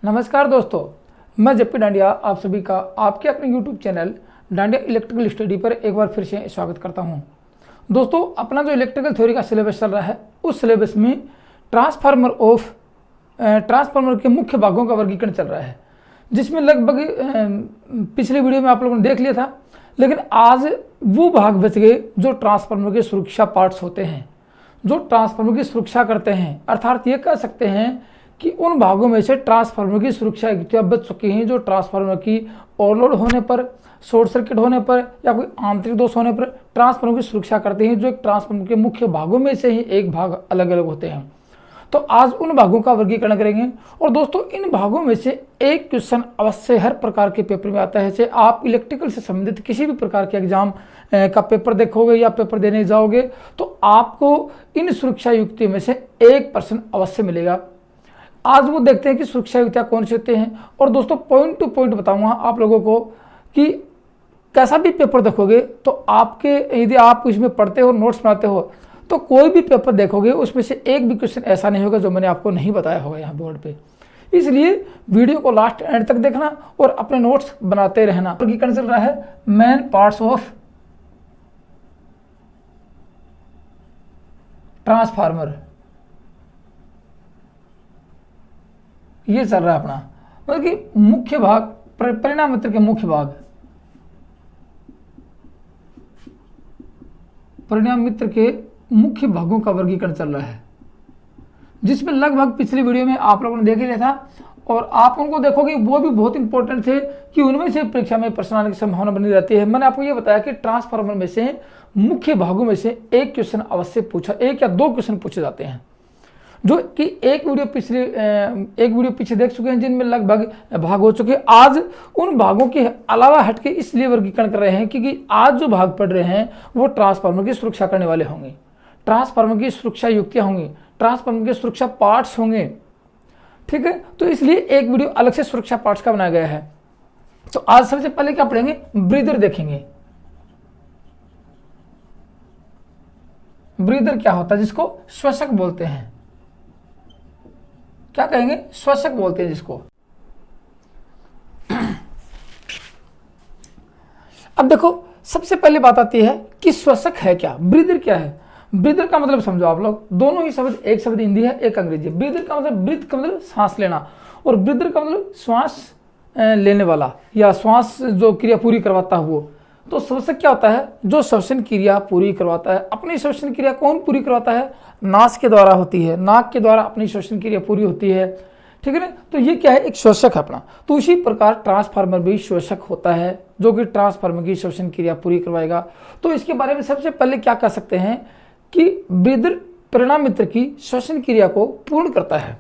नमस्कार दोस्तों, मैं जेपी डांडिया आप सभी का आपके अपने YouTube channel dandiya electrical study पर एक बार फिर से स्वागत करता हूं। दोस्तों, अपना जो इलेक्ट्रिकल थ्योरी का सिलेबस चल रहा है उस सिलेबस में ट्रांसफार्मर के मुख्य भागों का वर्गीकरण चल रहा है, जिसमें लगभग पिछले वीडियो में आप लोगों ने देख लिया था, लेकिन आज वो भाग बच गए जो ट्रांसफार्मर के सुरक्षा पार्ट्स होते हैं, जो ट्रांसफार्मर की सुरक्षा करते हैं। अर्थात ये कह सकते हैं कि उन भागों में से ट्रांसफार्मर की सुरक्षा युक्तियाँ बच चुकी हैं जो ट्रांसफार्मर की ओवरलोड होने पर, शॉर्ट सर्किट होने पर या कोई आंतरिक दोष होने पर ट्रांसफार्मर की सुरक्षा करते हैं, जो एक ट्रांसफार्मर के मुख्य भागों में से ही एक भाग अलग अलग होते हैं। तो आज उन भागों का वर्गीकरण करेंगे। और दोस्तों, इन भागों में से एक क्वेश्चन अवश्य हर प्रकार के पेपर में आता है। चाहे आप इलेक्ट्रिकल से संबंधित किसी भी प्रकार के एग्जाम का पेपर देखोगे या पेपर देने जाओगे तो आपको इन सुरक्षा युक्तियों में से एक प्रश्न अवश्य मिलेगा। आज वो देखते हैं कि सुरक्षा युक्तियाँ कौन सी होती हैं। और दोस्तों, पॉइंट टू पॉइंट बताऊंगा आप लोगों को कि कैसा भी पेपर देखोगे तो आपके, यदि आप इसमें पढ़ते हो, नोट्स बनाते हो, तो कोई भी पेपर देखोगे उसमें से एक भी क्वेश्चन ऐसा नहीं होगा जो मैंने आपको नहीं बताया होगा यहाँ बोर्ड पे। इसलिए वीडियो को लास्ट एंड तक देखना और अपने नोट्स बनाते रहना। वर्गीकरण चल रहा है मेन पार्ट्स ऑफ ट्रांसफार्मर, ये चल रहा है अपना, मतलब कि मुख्य भाग, परिणाम मित्र के मुख्य भाग, परिणाम मित्र के मुख्य भागों का वर्गीकरण चल रहा है, जिसमें लगभग पिछली वीडियो में आप लोगों ने देख लिया था और आप उनको देखोगे वो भी बहुत इंपॉर्टेंट थे कि उनमें से परीक्षा में प्रश्न आने की संभावना बनी रहती है। मैंने आपको ये बताया कि ट्रांसफार्मर में से मुख्य भागों में से एक क्वेश्चन अवश्य पूछा, एक या दो क्वेश्चन पूछे जाते हैं, जो कि एक वीडियो पीछे देख चुके हैं, जिनमें लगभग भाग हो चुके हैं। आज उन भागों के अलावा हटके इसलिए वर्गीकरण कर रहे हैं क्योंकि आज जो भाग पढ़ रहे हैं वो ट्रांसफार्मर की सुरक्षा करने वाले होंगे, ट्रांसफार्मर की सुरक्षा युक्तियां होंगी, ट्रांसफार्मर के सुरक्षा पार्ट्स होंगे। ठीक है, तो इसलिए एक वीडियो अलग से सुरक्षा पार्ट्स का बनाया गया है। तो आज सबसे पहले क्या पढ़ेंगे, ब्रीदर देखेंगे। ब्रीदर क्या होता है, जिसको श्वसक बोलते हैं। क्या कहेंगे, श्वसक बोलते हैं जिसको। अब देखो, सबसे पहले बात आती है कि श्वसक है क्या, ब्रीदर क्या है। ब्रीदर का मतलब समझो आप लोग, दोनों ही शब्द, एक शब्द हिंदी है एक अंग्रेजी। ब्रीदर का मतलब, ब्रीथ का मतलब सांस लेना, और ब्रीदर का मतलब श्वास लेने वाला या श्वास जो क्रिया पूरी करवाता हो। तो श्वसक क्या होता है, जो श्वसन क्रिया पूरी करवाता है। अपनी श्वसन क्रिया कौन पूरी करवाता है, नास के द्वारा होती है, नाक के द्वारा अपनी श्वसन क्रिया पूरी होती है। ठीक है ना, तो ये क्या है, एक श्वसक है अपना। तो उसी प्रकार ट्रांसफार्मर भी श्वसक होता है, जो कि ट्रांसफार्मर की श्वसन क्रिया पूरी करवाएगा। तो इसके बारे में सबसे पहले क्या कह सकते हैं कि ब्रीदर परिणाम मित्र की श्वसन क्रिया को पूर्ण करता है।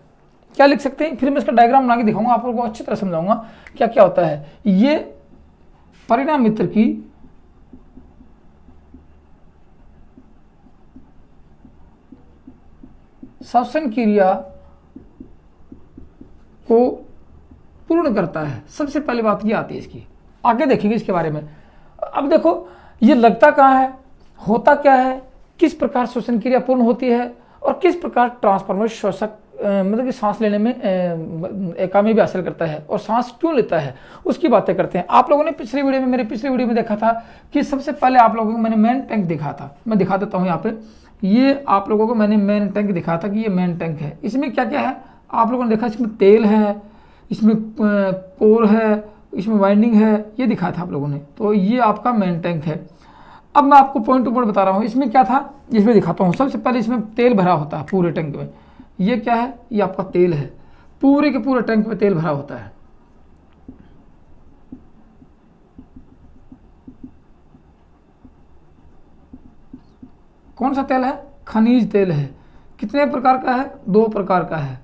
क्या लिख सकते हैं, फिर मैं इसका डायग्राम बना के दिखाऊंगा, आप लोगों को अच्छी तरह समझाऊंगा क्या क्या होता है। ये परिणाम मित्र की श्वसन क्रिया को पूर्ण करता है। सबसे पहली बात ये आती है इसकी, आगे देखेंगे इसके बारे में। अब देखो, ये लगता कहाँ है, होता क्या है, किस प्रकार श्वसन क्रिया पूर्ण होती है और किस प्रकार ट्रांसफार्मर श्वसक मतलब कि सांस लेने में कामयाबी हासिल करता है और सांस क्यों लेता है, उसकी बातें करते हैं। आप लोगों ने मेरे पिछले वीडियो में देखा था कि सबसे पहले आप लोगों को मैंने मेन टैंक दिखा था। मैं दिखा देता हूँ यहाँ पे, ये आप लोगों को मैंने मेन टैंक दिखाया था कि ये मेन टैंक है। इसमें क्या क्या है आप लोगों ने देखा, इसमें तेल है, इसमें कोर है, इसमें वाइंडिंग है, ये दिखाया था आप लोगों ने। तो ये आपका मेन टैंक है। अब मैं आपको पॉइंट टू पॉइंट बता रहा हूँ, इसमें क्या था, इसमें दिखाता हूँ। सबसे पहले इसमें तेल भरा होता है पूरे टैंक में। ये क्या है, ये आपका तेल है, पूरे के पूरे टैंक में तेल भरा होता है। कौन सा तेल है, खनिज तेल है। कितने प्रकार का है, दो प्रकार का है,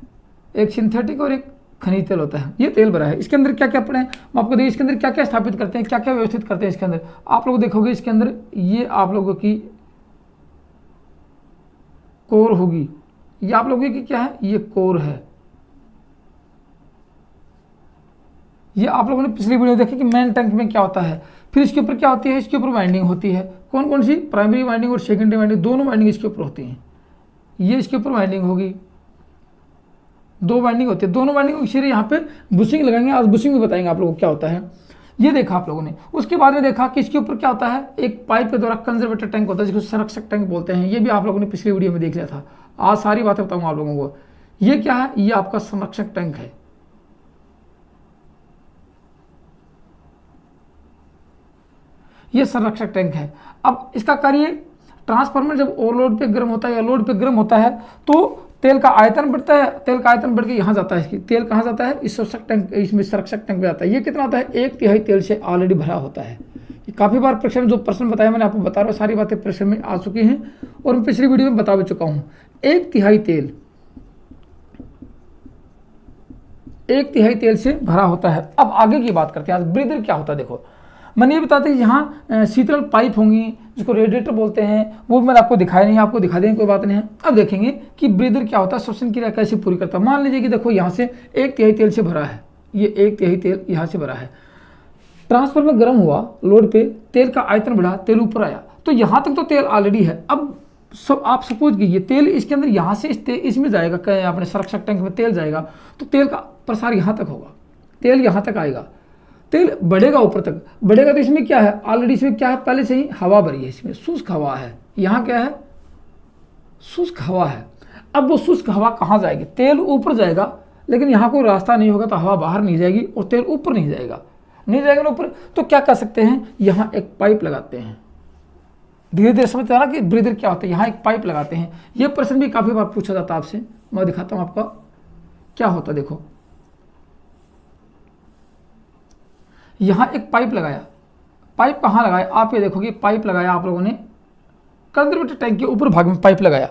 एक सिंथेटिक और एक खनिज तेल होता है। ये तेल भरा है। इसके अंदर क्या क्या पड़े हैं मैं आपको देखिए, इसके अंदर क्या क्या स्थापित करते हैं, क्या क्या व्यवस्थित करते हैं। इसके अंदर आप लोग देखोगे, इसके अंदर ये आप लोगों की कोर होगी, ये आप लोगों की क्या है, ये कोर है। ये आप लोगों ने पिछली वीडियो देखी कि मेन टैंक में क्या होता है। फिर इसके ऊपर क्या होती है, इसके ऊपर वाइंडिंग होती है। कौन कौन सी, प्राइमरी वाइंडिंग और सेकेंडरी वाइंडिंग, दोनों वाइंडिंग इसके ऊपर होती हैं। ये इसके ऊपर वाइंडिंग होगी, 2 वाइंडिंग होती है, दोनों वाइंडिंग को इसीलिए यहाँ पे बुशिंग लगाएंगे। आज बुशिंग भी बताएंगे आप लोगों को क्या होता है। ये देखा आप लोगों ने। उसके बाद में देखा कि इसके ऊपर क्या होता है, एक पाइप के द्वारा कंजर्वेटर टैंक होता है जिसको संरक्षक टैंक बोलते हैं। ये भी आप लोगों ने पिछली वीडियो में देख लिया था। आज सारी बातें बताऊंगा आप लोगों को। ये क्या है, ये आपका संरक्षक टैंक है। ये संरक्षक टैंक है। अब इसका कार्य, ट्रांसफार्मर जब ओवरलोड पे गर्म होता है या लोड पे गर्म होता है तो तेल का आयतन बढ़ता है। तेल का आयतन बढ़ के यहाँ जाता है। इसकी तेल कहाँ जाता है, इस संरक्षक टैंक, इसमें संरक्षक टैंक में जाता है। ये कितना होता है, 1/3 तेल से ऑलरेडी भरा होता है। ये काफ़ी बार परीक्षा में जो प्रश्न बताया मैंने आपको बता रहा हूँ, सारी बातें परीक्षा में आ चुकी हैं और मैं पिछली वीडियो में बता भी चुका हूँ। 1/3 तेल, 1/3 तेल से भरा होता है। अब आगे की बात करते हैं। आज ब्रीदर क्या होता है देखो। मैंने ये बताते हैं यहाँ शीतल पाइप होंगी जिसको रेडिएटर बोलते हैं, वो भी मैंने आपको दिखाया नहीं, आपको दिखा देंगे, कोई बात नहीं है। अब देखेंगे कि ब्रीदर क्या होता है, श्वसन क्रिया कैसे पूरी करता है। मान लीजिए कि देखो यहाँ से 1/3 तेल से भरा है, ये 1/3 तेल यहाँ से भरा है। ट्रांसफार्मर गर्म हुआ, लोड पे तेल का आयतन बढ़ा, तेल ऊपर आया, तो यहाँ तक तो तेल ऑलरेडी है। अब सब आप सपोज कीजिए तेल इसके अंदर यहाँ से इसमें जाएगा, क्या अपने संरक्षक टैंक में तेल जाएगा, तो तेल का प्रसार यहाँ तक होगा, तेल यहाँ तक आएगा, तेल बढ़ेगा ऊपर तक बढ़ेगा। तो इसमें क्या है, ऑलरेडी इसमें क्या है, पहले से ही हवा भरी है, इसमें शुष्क हवा है। यहाँ क्या है, शुष्क हवा है। अब वो शुष्क हवा कहाँ जाएगी, तेल ऊपर जाएगा, लेकिन यहाँ कोई रास्ता नहीं होगा तो हवा बाहर नहीं जाएगी और तेल ऊपर नहीं जाएगा ना ऊपर। तो क्या कर सकते हैं, यहाँ एक पाइप लगाते हैं। धीरे धीरे समझते हैं ना कि ब्रीदर क्या होता है। यहाँ एक पाइप लगाते हैं। ये प्रश्न भी काफ़ी बार पूछा जाता है आपसे, मैं दिखाता हूँ आपका क्या होता है। देखो यहाँ एक पाइप लगाया, पाइप कहाँ लगाया, आप ये देखोगे पाइप लगाया आप लोगों ने कंजर्वेटर टैंक के ऊपर भाग में पाइप लगाया,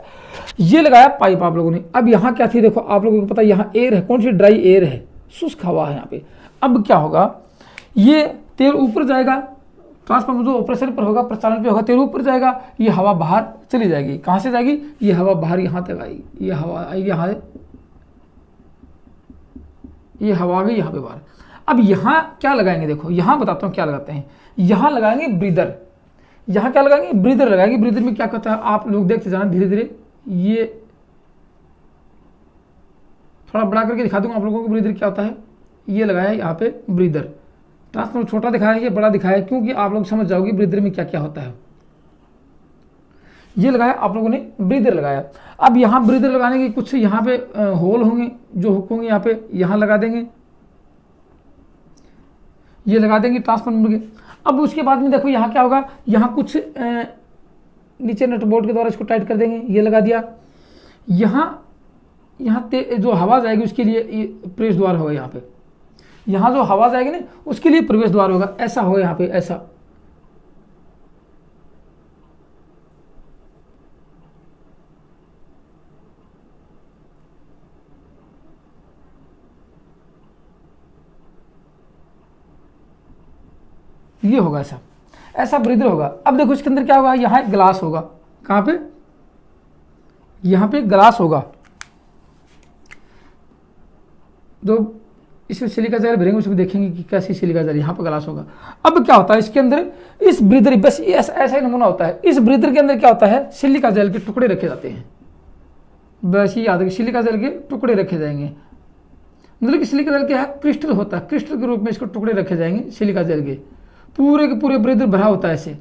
ये लगाया पाइप आप लोगों ने। अब यहाँ क्या थी देखो, आप लोगों को पता है यहाँ एयर है, कौन सी, ड्राई एयर है, शुष्क हवा है यहाँ पे। अब क्या होगा, ये तेल ऊपर जाएगा, ट्रांसफार्मर जो ऑपरेशन पर होगा, प्रचालन पे होगा, तेल ऊपर जाएगा, ये हवा बाहर चली जाएगी। कहाँ से जाएगी, ये हवा बाहर यहाँ तक आएगी, ये हवा आएगी यहाँ, ये हवा आ गई यहाँ पे बाहर। अब यहाँ क्या लगाएंगे, देखो यहाँ बताता हूँ क्या लगाते हैं। यहाँ लगाएंगे ब्रीदर, यहाँ क्या लगाएंगे, ब्रीदर लगाएंगे। ब्रीदर में क्या करता है आप लोग देखते जाना धीरे धीरे। ये थोड़ा बड़ा करके दिखा दूंगा आप लोगों को ब्रीदर क्या होता है। ये लगाया है यहाँ पे ब्रीदर, ट्रांसफार्मर छोटा दिखाया है, ये बड़ा दिखाया है, क्योंकि आप लोग समझ जाओगे ब्रीदर में क्या क्या होता है। ये लगाया आप लोगों ने, ब्रीदर लगाया। अब यहाँ ब्रीदर लगाने के कुछ यहाँ पे होल होंगे, जो हुक होंगे यहाँ पे, यहाँ लगा देंगे, ये लगा देंगे ट्रांसफार्मर के। अब उसके बाद में देखो यहाँ क्या होगा, यहाँ कुछ नीचे नट बोल्ट के द्वारा इसको टाइट कर देंगे, ये लगा दिया। यहाँ जो हवा जाएगी उसके लिए ये प्रवेश द्वार होगा यहाँ पे, यहाँ जो हवा जाएगी ना उसके लिए प्रवेश द्वार होगा, ऐसा होगा यहाँ पे, ऐसा। ये होगा ऐसा, ऐसा ब्रीदर होगा। अब देखो इसके अंदर क्या होगा, यहाँ एक ग्लास होगा, कहाँ पे, यहाँ पे ग्लास होगा, जो इसमें सिलिका जेल भरेंगे उसमें देखेंगे कि कैसी सिलिका जेल, यहाँ पे ग्लास होगा। अब क्या होता है इसके अंदर, इस ब्रीदर, बस ऐसा ही नमूना होता है। इस ब्रीदर के अंदर क्या होता है, सिलिका जेल के टुकड़े रखे जाते हैं। बस ये याद है, सिलिका जेल के टुकड़े रखे जाएंगे। मतलब कि सिलिका जेल क्या है, क्रिस्टल होता है, क्रिस्टल के रूप में इसको टुकड़े रखे जाएंगे सिलिका जेल के। पूरे के पूरे ब्रीदर भरा होता है, ऐसे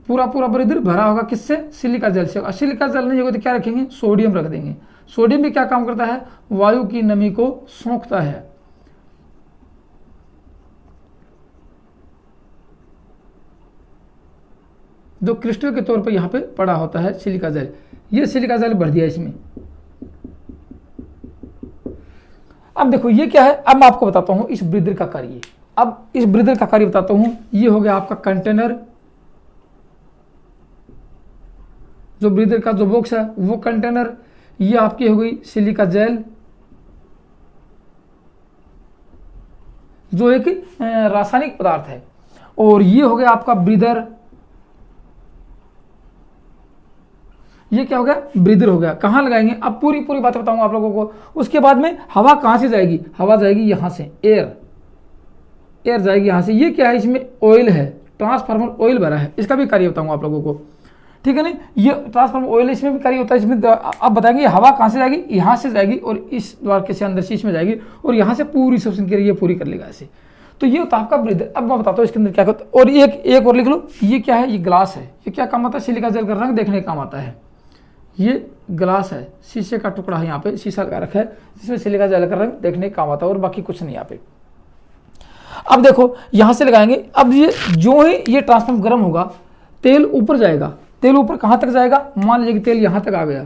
पूरा ब्रीदर भरा होगा, किससे, सिलिका जेल से। और सिलिका जेल नहीं होगा तो क्या रखेंगे, सोडियम रख देंगे। सोडियम भी क्या काम करता है, वायु की नमी को सोखता है। जो क्रिस्टल के तौर पर यहाँ पे पड़ा होता है सिलिका जेल, ये सिलिका जेल भर दिया इसमें। अब देखो ये क्या है, अब मैं आपको बताता हूँ इस ब्रीदर का कार्य। अब इस ब्रीदर का कार्य बताता हूँ। ये हो गया आपका कंटेनर, जो ब्रीदर का जो बॉक्स है वो कंटेनर। ये आपकी हो गई सिलिका जेल, जो एक रासायनिक पदार्थ है। और ये हो गया आपका ब्रीदर, ये क्या हो गया, ब्रीदर हो गया। कहाँ लगाएंगे, अब पूरी बात बताऊंगा आप लोगों को। उसके बाद में हवा कहाँ से जाएगी, हवा जाएगी यहाँ से, एयर जाएगी यहाँ से। ये क्या है, इसमें ऑयल है, ट्रांसफार्मर ऑयल भरा है, इसका भी कार्य बताऊंगा आप लोगों को। ठीक है नहीं। ये ट्रांसफार्मर ऑयल इसमें भी कार्य होता है। इसमें आप बताएंगे हवा कहाँ से जाएगी, यहाँ से जाएगी और इस द्वार के से अंदर शीश में जाएगी और यहाँ से पूरी शोषण क्रिया ये पूरी कर लेगा ऐसे। तो ये होता है आपका ब्रीदर। अब मैं बताता हूँ इसके अंदर क्या करता है। और एक और लिख लो, ये क्या है, ये ग्लास है। ये क्या काम आता है, सिलिका जेल का रंग देखने का काम आता है। ये ग्लास है, शीशे का टुकड़ा है, यहाँ पे शीशा लगा रखा है जिसमें सिलिका जेल का रंग देखने का काम आता है और बाकी कुछ नहीं यहाँ पे। अब देखो यहाँ से लगाएंगे। अब ये जो ही ये ट्रांसफार्मर गर्म होगा, तेल ऊपर जाएगा। तेल ऊपर कहाँ तक जाएगा, मान लीजिए कि तेल यहाँ तक आ गया,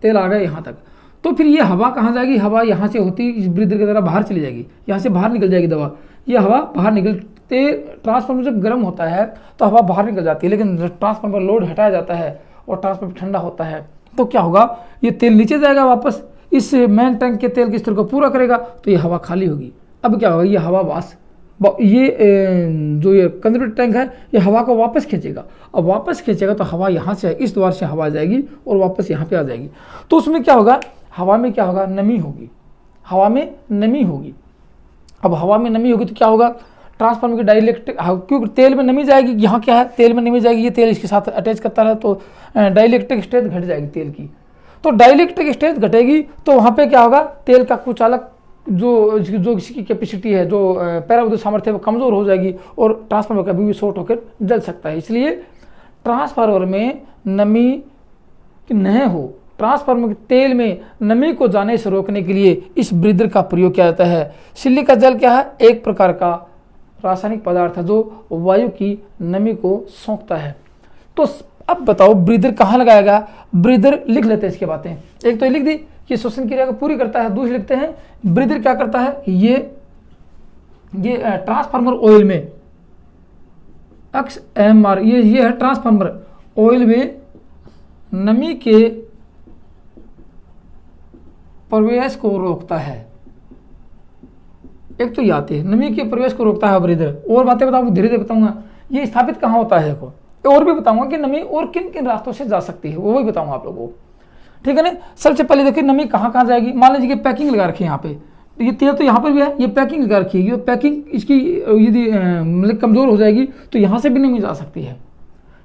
तेल आ गया यहाँ तक, तो फिर ये हवा कहाँ जाएगी, हवा यहाँ से होती इस ब्रीदर की तरह बाहर चली जाएगी, यहाँ से बाहर निकल जाएगी दवा। ये हवा बाहर निकलते, ट्रांसफार्मर जब गर्म होता है तो हवा बाहर निकल जाती है, लेकिन ट्रांसफार्मर पर लोड हटाया जाता है और ट्रांसफार्मर ठंडा होता है तो क्या होगा, ये तेल नीचे जाएगा वापस, इस मेन टैंक के तेल के स्तर को पूरा करेगा तो ये हवा खाली होगी। अब क्या होगा, ये हवा ये जो ये कंजर्वेटर टैंक है ये हवा को वापस खींचेगा। अब वापस खींचेगा तो हवा यहाँ से, इस द्वार से हवा जाएगी और वापस यहाँ पे आ जाएगी। तो उसमें क्या होगा, हवा में क्या होगा, नमी होगी, हवा में नमी होगी। अब हवा में नमी होगी तो क्या होगा, ट्रांसफार्मर की डाइलेक्ट्रिक, क्योंकि तेल में नमी जाएगी, यहाँ क्या है, तेल में नमी जाएगी, ये तेल इसके साथ अटैच करता है तो डाइलेक्ट्रिक स्ट्रेंथ घट जाएगी तेल की। तो डाइलेक्ट्रिक स्ट्रेंथ घटेगी तो वहाँ पे क्या होगा, तेल का कुचालक जो इसकी कैपेसिटी है, जो पैराविद्युत सामर्थ्य है वो कमज़ोर हो जाएगी और ट्रांसफार्मर कभी भी शॉर्ट होकर जल सकता है। इसलिए ट्रांसफार्मर में नमी नहीं हो, ट्रांसफार्मर के तेल में नमी को जाने से रोकने के लिए इस ब्रीदर का प्रयोग किया जाता है। सिलिका जेल क्या है, एक प्रकार का रासायनिक पदार्थ है जो वायु की नमी को सोखता है। तो अब बताओ ब्रीदर कहाँ लगाया गया, ब्रीदर लिख लेते हैं इसके बातें। एक तो लिख दी कि श्वसन क्रिया को पूरी करता है, दूसरी लिखते हैं ब्रीदर क्या करता है, ये ट्रांसफार्मर ऑयल में XMR, ये है ट्रांसफार्मर ऑयल में नमी के प्रवेश को रोकता है। एक तो ये आती है, नमी के प्रवेश को रोकता है ब्रीदर। और बातें बताऊंगा, धीरे धीरे बताऊंगा। ये स्थापित कहाँ होता है, देखो और भी बताऊंगा कि नमी और किन किन रास्तों से जा सकती है, वो भी बताऊंगा आप लोगों को, ठीक है ना। सबसे पहले देखिए नमी कहाँ कहाँ जाएगी। मान लीजिए कि पैकिंग लगा रखी है यहाँ पे, ये तेल तो यहाँ पर भी है, ये पैकिंग लगा रखी है, ये पैकिंग इसकी यदि मतलब कमज़ोर हो जाएगी तो यहाँ से भी नमी जा सकती है,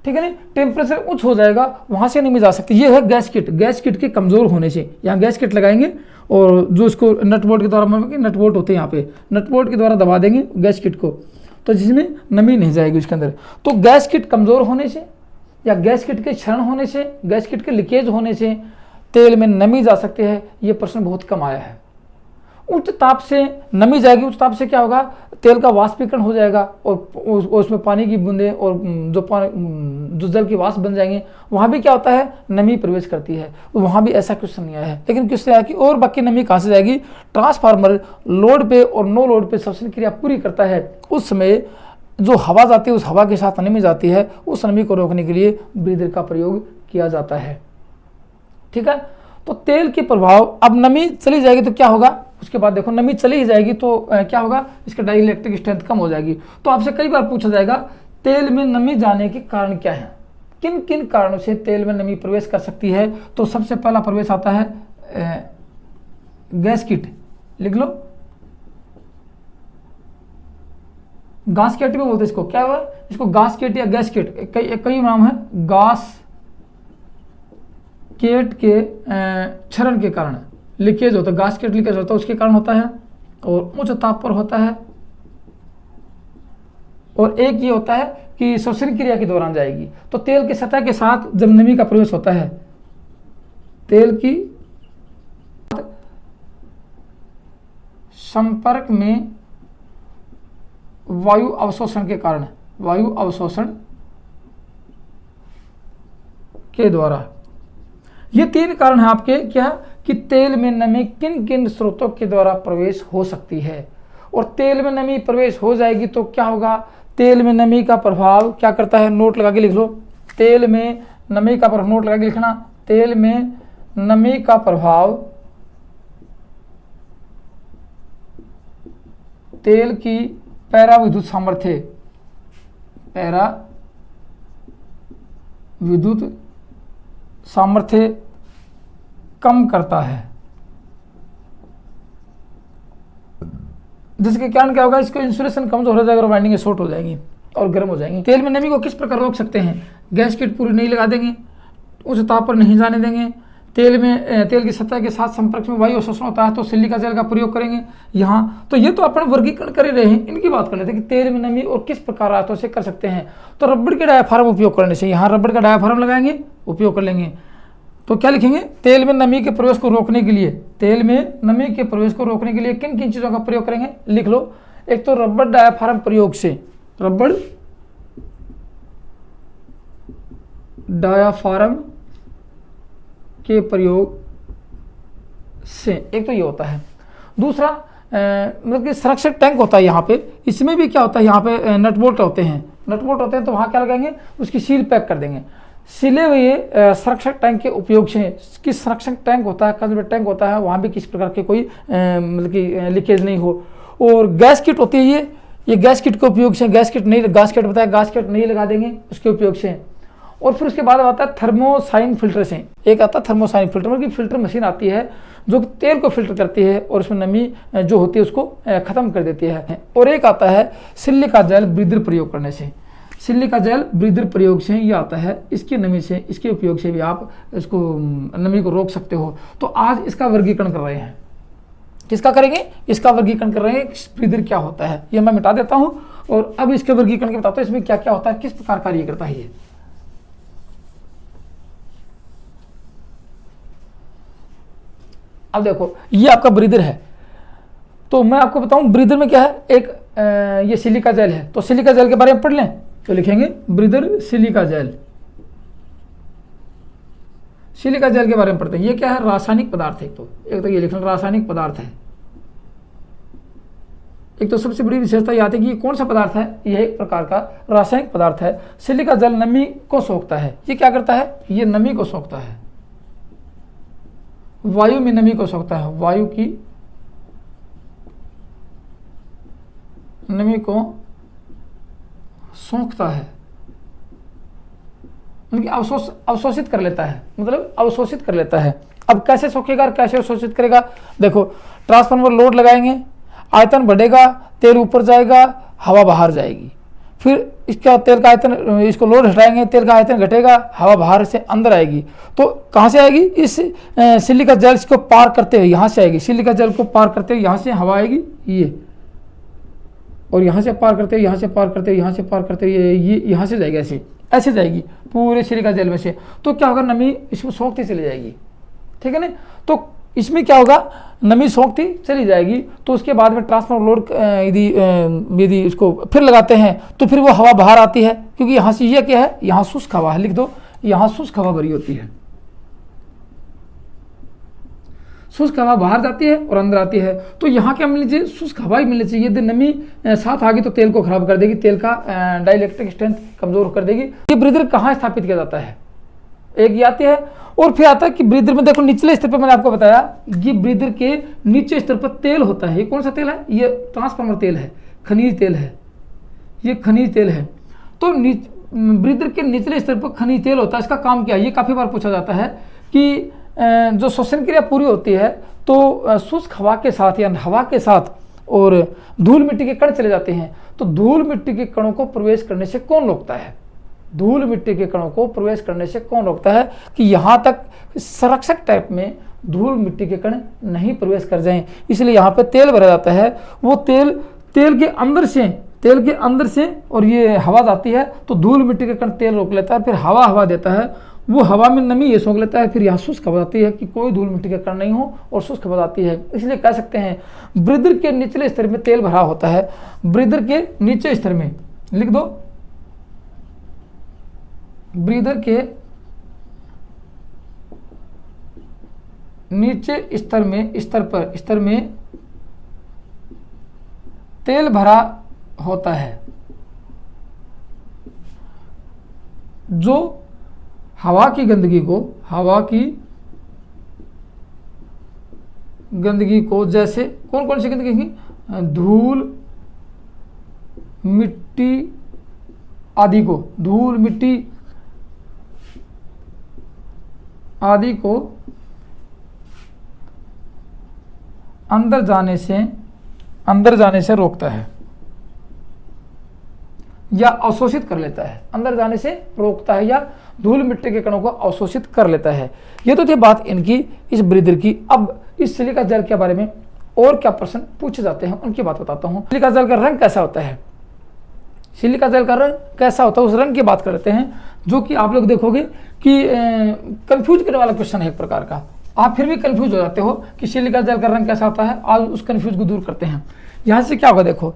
ठीक है ना। टेम्परेचर उच्च हो जाएगा, वहाँ से नमी जा सकती है। ये है गैस किट, गैस किट के कमज़ोर होने से यहाँ गैस किट लगाएंगे और जो इसको नट बोल्ट के द्वारा, नट बोल्ट होते हैं यहाँ पे, नट बोल्ट के द्वारा दबा देंगे गैस किट को, तो जिसमें नमी नहीं जाएगी उसके अंदर। तो गैस किट कमज़ोर होने से या गैस किट के क्षरण होने से, गैस किट के लीकेज होने से तेल में नमी जा सकती है। ये प्रश्न बहुत कम आया है। उच्च ताप से नमी जाएगी, उच्च ताप से क्या होगा, तेल का वाष्पीकरण हो जाएगा और उसमें पानी की बूंदें और जो जल की वाष्प बन जाएंगे, वहाँ भी क्या होता है, नमी प्रवेश करती है। वहाँ भी ऐसा क्वेश्चन नहीं आया है। लेकिन क्वेश्चन आया कि और बाकी नमी कहाँ से जाएगी, ट्रांसफार्मर लोड पे और नो लोड पे श्वसन क्रिया पूरी करता है, उस समय जो हवा जाती है उस हवा के साथ नमी जाती है, उस नमी को रोकने के लिए ब्रीदर का प्रयोग किया जाता है, ठीक है। तो तेल के प्रभाव, अब नमी चली जाएगी तो क्या होगा, उसके बाद देखो नमी चली ही जाएगी तो क्या होगा, इसका डाइलेक्ट्रिक स्ट्रेंथ कम हो जाएगी। तो आपसे कई बार पूछा जाएगा तेल में नमी जाने के कारण क्या है, किन किन कारणों से तेल में नमी प्रवेश कर सकती है। तो सबसे पहला प्रवेश आता है गैस किट, लिख लो, गास्केट भी बोलते हैं इसको, क्या हुआ, इसको गास्केट या गैस किट, कई नाम है। गास केट के क्षरण के कारण लीकेज होता है, गास्केट लीकेज होता है, उसके कारण होता है और उच्च ताप पर होता है। और एक ये होता है कि श्वसन क्रिया के दौरान जाएगी। तो तेल की सतह के साथ जब नमी का प्रवेश होता है, तेल की संपर्क में वायु अवशोषण के कारण, वायु अवशोषण के द्वारा, ये तीन कारण है आपके क्या, कि तेल में नमी किन किन स्रोतों के द्वारा प्रवेश हो सकती है। और तेल में नमी प्रवेश हो जाएगी तो क्या होगा, तेल में नमी का प्रभाव क्या करता है, नोट लगा के लिख लो, तेल में नमी का प्रभाव, नोट लगा के लिखना, तेल में नमी का प्रभाव तेल की पैराविद्युत सामर्थ्य, पैराविद्युत सामर्थ्य कम करता है, जिसके कारण क्या होगा, इसको इंसुलेशन कमजोर हो जाएगा और वाइंडिंग शॉर्ट हो जाएगी और गर्म हो जाएंगी। तेल में नमी को किस प्रकार रोक सकते हैं, गैस्केट पूरी नहीं लगा देंगे, उच्च ताप पर नहीं जाने देंगे, तेल की सतह के साथ संपर्क में वायु अवशोषण होता है तो सिलिका जेल का प्रयोग करेंगे यहाँ। तो ये तो अपन वर्गीकरण कर ही रहे हैं, इनकी बात कर लेते हैं कि तेल में नमी और किस प्रकार आयतों से कर सकते हैं। तो रबड़ के डायाफ्राम उपयोग करने से, यहाँ रबड़ का डायाफ्राम लगाएंगे, उपयोग कर लेंगे। तो क्या लिखेंगे, तेल में नमी के प्रवेश को रोकने के लिए, तेल में नमी के प्रवेश को रोकने के लिए किन किन चीज़ों का प्रयोग करेंगे, लिख लो। एक तो रबड़ डायाफ्राम प्रयोग से, रबड़ डायाफ्राम के प्रयोग से, एक तो ये होता है। दूसरा मतलब कि संरक्षक टैंक होता है यहाँ पे, इसमें भी क्या होता है, यहाँ पे नट बोल्ट होते हैं, नट बोल्ट होते हैं तो वहाँ क्या लगाएंगे, उसकी सील पैक कर देंगे। सिले हुए संरक्षक टैंक के उपयोग से, किस संरक्षक टैंक होता है, कंजर्वेटर टैंक होता है, वहाँ भी किसी प्रकार के कोई मतलब कि लीकेज नहीं हो। और गैस किट होती है ये गैस किट के उपयोग से, गैस किट नहीं लगा देंगे उसके उपयोग से। और फिर उसके बाद आता है थर्मोसाइन फिल्टर से, एक आता है थर्मोसाइन फिल्टर, मतलब कि फिल्टर मशीन आती है जो तेल को फिल्टर करती है और उसमें नमी जो होती है उसको खत्म कर देती है। और एक आता है सिलिका जेल ब्रीदर प्रयोग करने से, सिलिका जेल ब्रीदर प्रयोग से ये आता है, इसकी नमी से, इसके उपयोग से भी आप इसको नमी को रोक सकते हो। तो आज इसका वर्गीकरण कर रहे हैं, किसका करेंगे, इसका वर्गीकरण कर रहे हैं, ब्रीदर क्या होता है ये मैं मिटा देता हूँ और अब इसके वर्गीकरण के बताता हूँ इसमें क्या क्या होता है, किस प्रकार कार्य करता है ये। अब देखो ये आपका ब्रीदर है, तो मैं आपको बताऊं ब्रीदर में क्या है, एक ये सिलिका जेल है, तो सिलिका जेल के बारे में पढ़ लें तो लिखेंगे breather silica gel, silica gel के बारे में पढ़ते हैं। ये क्या है, रासायनिक पदार्थ है। एक तो ये लिखना रासायनिक पदार्थ है। एक तो सबसे बड़ी विशेषता ये आती है कि ये कौन सा पदार्थ है, यह एक प्रकार का रासायनिक पदार्थ है। सिलिका जेल नमी को सोखता है, ये क्या करता है, ये नमी को सोखता है, वायु में नमी को सोखता है, वायु की नमी को सोखता है, मतलब अवशोषित कर लेता है, मतलब अवशोषित कर लेता है। अब कैसे सोखेगा और कैसे अवशोषित करेगा, देखो ट्रांसफार्मर लोड लगाएंगे, आयतन बढ़ेगा, तेल ऊपर जाएगा, हवा बाहर जाएगी, फिर इसका तेल का आयतन, इसको लोड हटाएंगे, तेल का आयतन घटेगा, हवा बाहर से अंदर आएगी। तो कहाँ से आएगी, इस सिलिका जेल को पार करते हुए यहाँ से आएगी, सिलिका जेल को पार करते हुए यहाँ से हवा आएगी ये, और यहाँ से पार करते हुए, यहाँ से पार करते हुए, यहाँ से पार करते हुए ये यहाँ से जाएगी, ऐसे ऐसे जाएगी पूरे सिलिका जेल में से। तो क्या होगा, नमी इसमें सोखती चली जाएगी, ठीक है ना। तो इसमें क्या होगा, नमी सोखती चली जाएगी। तो उसके बाद में ट्रांसफार्मर लोड यदि इसको फिर लगाते हैं तो फिर वो हवा बाहर आती है, क्योंकि यहाँ से ये क्या है, यहाँ शुष्क हवा है, लिख दो, यहाँ शुष्क हवा भरी होती है, शुष्क हवा बाहर जाती है और अंदर आती है। तो यहाँ क्या मिलनी चाहिए, शुष्क हवा ही मिलनी चाहिए। यदि नमी साथ आ गई तो तेल को खराब कर देगी, तेल का डाइलेक्ट्रिक स्ट्रेंथ कमजोर कर देगी। ये ब्रीदर कहाँ स्थापित किया जाता है, एक ये आती है। और फिर आता है कि ब्रीदर में देखो निचले स्तर पर मैंने आपको बताया, ये ब्रीदर के नीचे स्तर पर तेल होता है। ये कौन सा तेल है, ये ट्रांसफार्मर तेल है, खनिज तेल है, ये खनिज तेल है। तो ब्रीदर के निचले स्तर पर खनिज तेल होता है। इसका काम क्या है, ये काफ़ी बार पूछा जाता है कि जो श्वसन क्रिया पूरी होती है तो शुष्क हवा के साथ या हवा के साथ और धूल मिट्टी के कण चले जाते हैं। तो धूल मिट्टी के कणों को प्रवेश करने से कौन रोकता है, धूल मिट्टी के कणों को प्रवेश करने से कौन रोकता है कि यहाँ तक संरक्षक टाइप में धूल मिट्टी के कण नहीं प्रवेश कर जाएं। इसलिए यहाँ पे तेल भरा जाता है, वो तेल के अंदर से और ये हवा जाती है तो धूल मिट्टी के कण तेल रोक लेता है, फिर हवा देता है, वो हवा में नमी ये सोख लेता है, फिर यहाँ शुष्क हवा आती है कि कोई धूल मिट्टी के कण नहीं हो और शुष्क हवा आती है। इसलिए कह सकते हैं ब्रीदर के निचले स्तर में तेल भरा होता है। ब्रीदर के नीचे स्तर में लिख दो, ब्रीदर के नीचे स्तर में तेल भरा होता है, जो हवा की गंदगी को जैसे कौन कौन सी गंदगी की, धूल मिट्टी आदि को, धूल मिट्टी आदि को अंदर जाने से रोकता है। या अवशोषित कर लेता है, अंदर जाने से रोकता है या धूल मिट्टी के कणों को अवशोषित कर लेता है। ये तो थी बात इनकी इस ब्रीदर की। अब इस सिलिका जेल के बारे में और क्या प्रश्न पूछे जाते हैं उनकी बात बताता हूँ। सिलिका जेल का रंग कैसा होता है, सिलिका जेल का रंग कैसा होता है उस रंग की बात करते हैं, जो कि आप लोग देखोगे कि कंफ्यूज करने वाला क्वेश्चन है एक प्रकार का। आप फिर भी कंफ्यूज हो जाते हो कि सिलिका जेल का रंग कैसा होता है। आज उस कंफ्यूज को दूर करते हैं। यहाँ से क्या होगा देखो,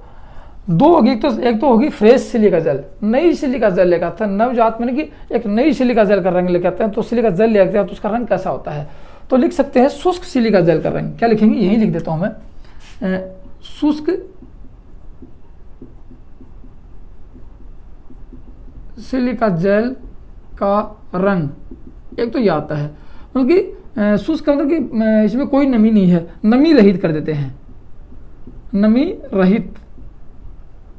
दो होगी, तो एक तो होगी फ्रेश सिलिका जेल, नई सिलिका जेल लेकर आते हैं, नवजात मैंने कि एक नई सिलिका जेल का रंग लेकर आते हैं। तो सिलिका जेल लेकर आते हैं तो उसका रंग कैसा होता है, तो लिख सकते हैं शुष्क सिलिका जेल का रंग। क्या लिखेंगे, यही लिख देता हूं मैं, शुष्क सिलिका जेल का रंग। एक तो यह आता है क्योंकि शुष्क का मतलब कि इसमें कोई नमी नहीं है, नमी रहित कर देते हैं, नमी रहित,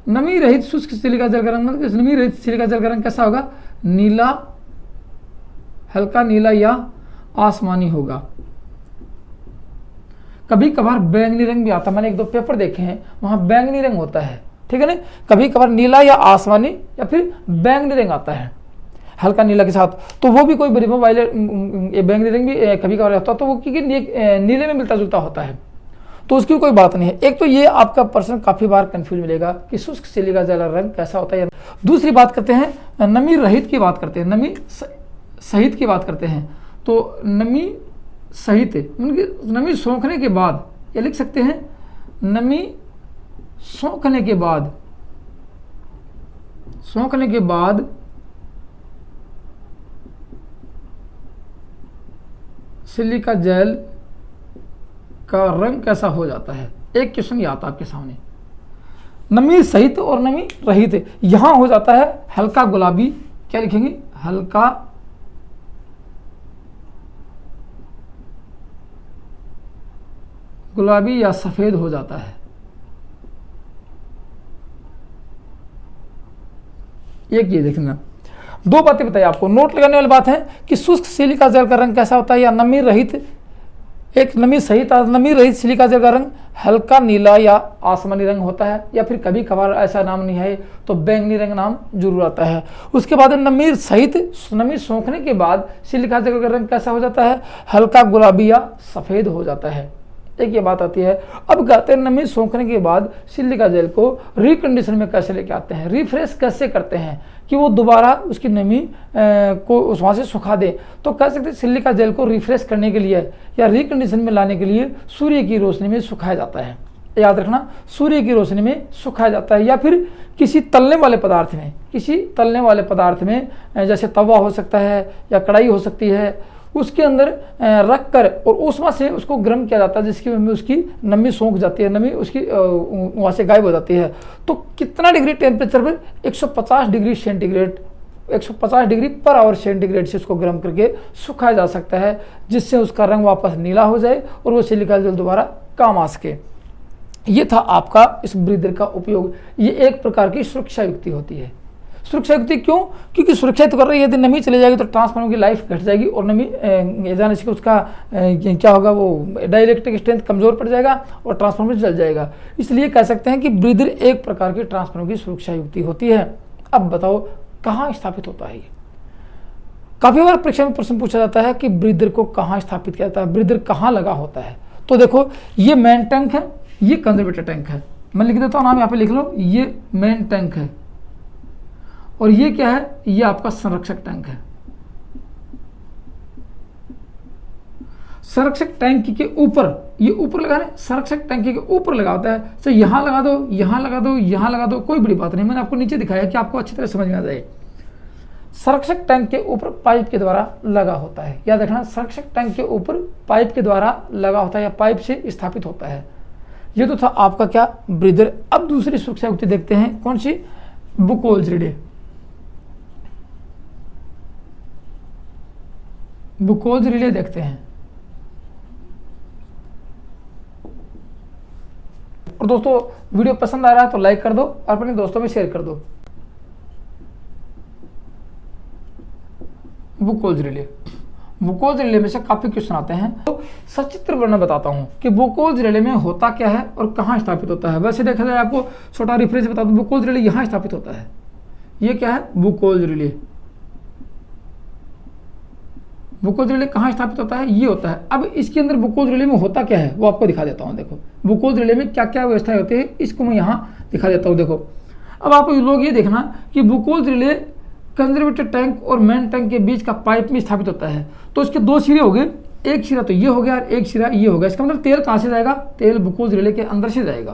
नमी रहित शुष्क सिलिका जेल का रंग। मतलब नमी रहित सिलिका जेल का रंग कैसा होगा, नीला, हल्का नीला या आसमानी होगा। कभी कभार बैंगनी रंग भी आता है, मैंने एक दो पेपर देखे हैं वहां बैंगनी रंग होता है, ठीक है ना। कभी कभार नीला या आसमानी या फिर बैंगनी रंग आता है हल्का नीला के साथ, तो वो भी कोई बड़ी वायलेट बैंगनी रंग भी कभी कभार होता है, तो वो क्योंकि नीले में मिलता जुलता होता है, तो उसकी कोई बात नहीं है। एक तो ये आपका प्रश्न काफी बार कंफ्यूज मिलेगा कि शुष्क सिलिका जेल रंग कैसा होता है। दूसरी बात करते हैं, नमी रहित की बात करते हैं, नमी सहित की बात करते हैं। तो नमी सहित नमी सोखने के बाद, ये लिख सकते हैं नमी सोखने के बाद, सोखने के बाद सिलिका जेल का रंग कैसा हो जाता है। एक क्वेश्चन ये आता है आपके सामने, नमी सहित और नमी रहित, यहां हो जाता है हल्का गुलाबी। क्या लिखेंगे, हल्का गुलाबी या सफेद हो जाता है। एक ये देखना, दो बातें बताइए आपको, नोट लगाने वाली बात है कि शुष्क सिलिका जेल का रंग कैसा होता है या नमी रहित, एक नमी सहित नमी रहित सिलिका जेल का रंग हल्का नीला या आसमानी रंग होता है, या फिर कभी कभार ऐसा नाम नहीं है तो बैंगनी रंग नाम जरूर आता है। उसके बाद नमी सहित, नमी सोखने के बाद सिलिका जेल का रंग कैसा हो जाता है, हल्का गुलाबी या सफेद हो जाता है। एक ये बात आती है। अब कहते हैं नमी सोखने के बाद सिलिका जेल को रिकंडीशन में कैसे लेके आते हैं, रिफ्रेश कैसे करते हैं कि वो दोबारा उसकी नमी को उस वहाँ से सुखा दे। तो कह सकते हैं सिलिका जेल को रिफ्रेश करने के लिए या रिकंडीशन में लाने के लिए सूर्य की रोशनी में सुखाया जाता है। याद रखना, सूर्य की रोशनी में सुखाया जाता है, या फिर किसी तलने वाले पदार्थ में, किसी तलने वाले पदार्थ में, जैसे तवा हो सकता है या कढ़ाई हो सकती है, उसके अंदर रख कर और ऊष्मा से उसको गर्म किया जाता है, जिसकी वजह में उसकी नमी सूख जाती है, नमी उसकी वहाँ से गायब हो जाती है। तो कितना डिग्री टेम्परेचर पर, 150 degree centigrade, 150 degree per hour centigrade से उसको गर्म करके सुखाया जा सकता है, जिससे उसका रंग वापस नीला हो जाए और वो सिलिका जेल दोबारा काम आ सके। ये था आपका इस ब्रीदर का उपयोग। ये एक प्रकार की सुरक्षा युक्ति होती है। सुरक्षा युक्ति क्यों, क्योंकि सुरक्षित तो कर रही है, यदि नमी चली जाएगी तो ट्रांसफार्मर की लाइफ घट जाएगी और नमी जाने से उसका क्या होगा, वो डाइलेक्ट्रिक स्ट्रेंथ कमजोर पड़ जाएगा और ट्रांसफार्मर जल जाएगा। इसलिए कह सकते हैं कि ब्रीदर एक प्रकार की ट्रांसफार्मर की सुरक्षा युक्ति होती है। अब बताओ कहाँ स्थापित होता है ये। काफी बार परीक्षा में प्रश्न पूछा जाता है कि ब्रीदर को कहाँ स्थापित किया जाता है, ब्रीदर कहाँ लगा होता है। तो देखो, ये मेन टैंक है, ये कंजर्वेटर टैंक है। मैं लिख देता हूँ नाम, यहाँ पे लिख लो, ये मेन टैंक है और ये क्या है, ये आपका संरक्षक टैंक है। संरक्षक टैंक के ऊपर, ये ऊपर लगा रहे, संरक्षक टैंक के ऊपर लगा होता है। तो यहां लगा दो, यहां लगा दो, यहां लगा दो, कोई बड़ी बात नहीं, मैंने आपको नीचे दिखाया कि आपको अच्छी तरह समझ में आ जाए। संरक्षक टैंक के ऊपर पाइप के द्वारा लगा होता है। याद रखना, संरक्षक टैंक के ऊपर पाइप के द्वारा लगा होता है या पाइप से स्थापित होता है। ये तो था आपका क्या, ब्रीदर। अब दूसरी सुरक्षा युक्ति देखते हैं, कौन सी, बुकोल्ज रिले। बुकोल्ज रिले देखते हैं। और दोस्तों, वीडियो पसंद आ रहा है तो लाइक कर दो और अपने दोस्तों में शेयर कर दो। बुकोल्ज रिले, बुकोल्ज रिले में से काफी क्वेश्चन आते हैं, तो सचित्र वर्णन बताता हूं कि बुकोल्ज रिले में होता क्या है और कहां स्थापित होता है। वैसे देखा जाए, आपको छोटा रिफरेंस बता दूं, बुकोल्ज रिले यहां स्थापित होता है, ये क्या है, बुकोज रिले। बुकोज रिले कहाँ स्थापित होता है, ये होता है। अब इसके अंदर बुकोज रिले में होता क्या है वो आपको दिखा देता हूँ। देखो बुकोज रिले में क्या क्या व्यवस्थाएं होती है इसको मैं यहाँ दिखा देता हूँ। देखो अब आप लोग ये देखना कि बुकोज रिले कंजर्वेटर टैंक और मेन टैंक के बीच का पाइप में स्थापित होता है। तो इसके दो सिरे हो गए, एक सिरा तो ये हो गया और एक सिरा ये हो गया। इसका मतलब तेल कहाँ से जाएगा, तेल बुकोज रिले के अंदर से जाएगा,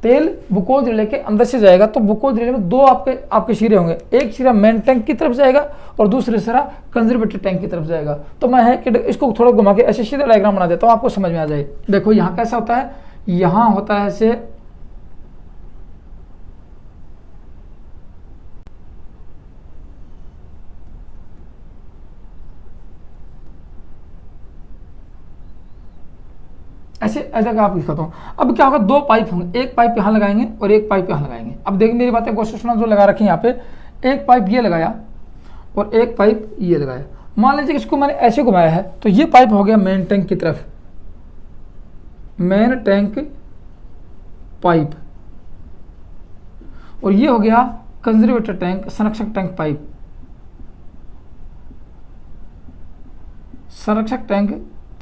तेल बुकोज रिले के अंदर से जाएगा। तो बुकोज रिले में दो आपके सिरे होंगे, एक सिरा मेन टैंक की तरफ जाएगा और दूसरे सिरा कंजर्वेटर टैंक की तरफ जाएगा। तो मैं है कि इसको थोड़ा घुमा के ऐसे सीधा डायग्राम बना देता हूँ, आपको समझ में आ जाए। देखो यहाँ कैसा होता है, यहाँ होता है ऐसे, ऐसे ऐसा आप दिखाता हूँ। अब क्या होगा, दो पाइप होंगे, एक पाइप यहाँ लगाएंगे और एक पाइप यहाँ लगाएंगे। अब देखिए मेरी बातें कोशिश सुना, जो लगा रखी है यहाँ पे, एक पाइप ये लगाया और एक पाइप ये लगाया। मान लीजिए इसको मैंने ऐसे घुमाया है तो ये पाइप हो गया मेन टैंक की तरफ, मेन टैंक पाइप, और ये हो गया कंजर्वेटर टैंक, संरक्षक टैंक पाइप, संरक्षक टैंक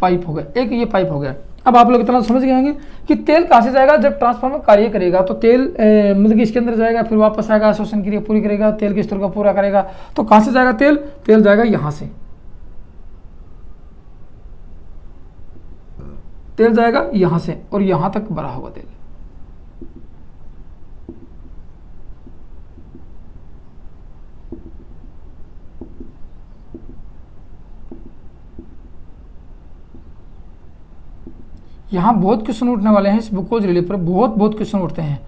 पाइप हो गया, एक ये पाइप हो गया। अब आप लोग इतना समझ गए होंगे कि तेल कहाँ से जाएगा, जब ट्रांसफार्मर कार्य करेगा तो तेल मतलब कि इसके अंदर जाएगा, फिर वापस आएगा, शोषण क्रिया पूरी करेगा, तेल के स्तर को पूरा करेगा। तो कहाँ से जाएगा तेल, तेल जाएगा यहाँ से, तेल जाएगा यहाँ से और यहाँ तक भरा होगा तेल। यहाँ बहुत क्वेश्चन उठने वाले हैं इस बुकोज रिले पर, बहुत क्वेश्चन उठते हैं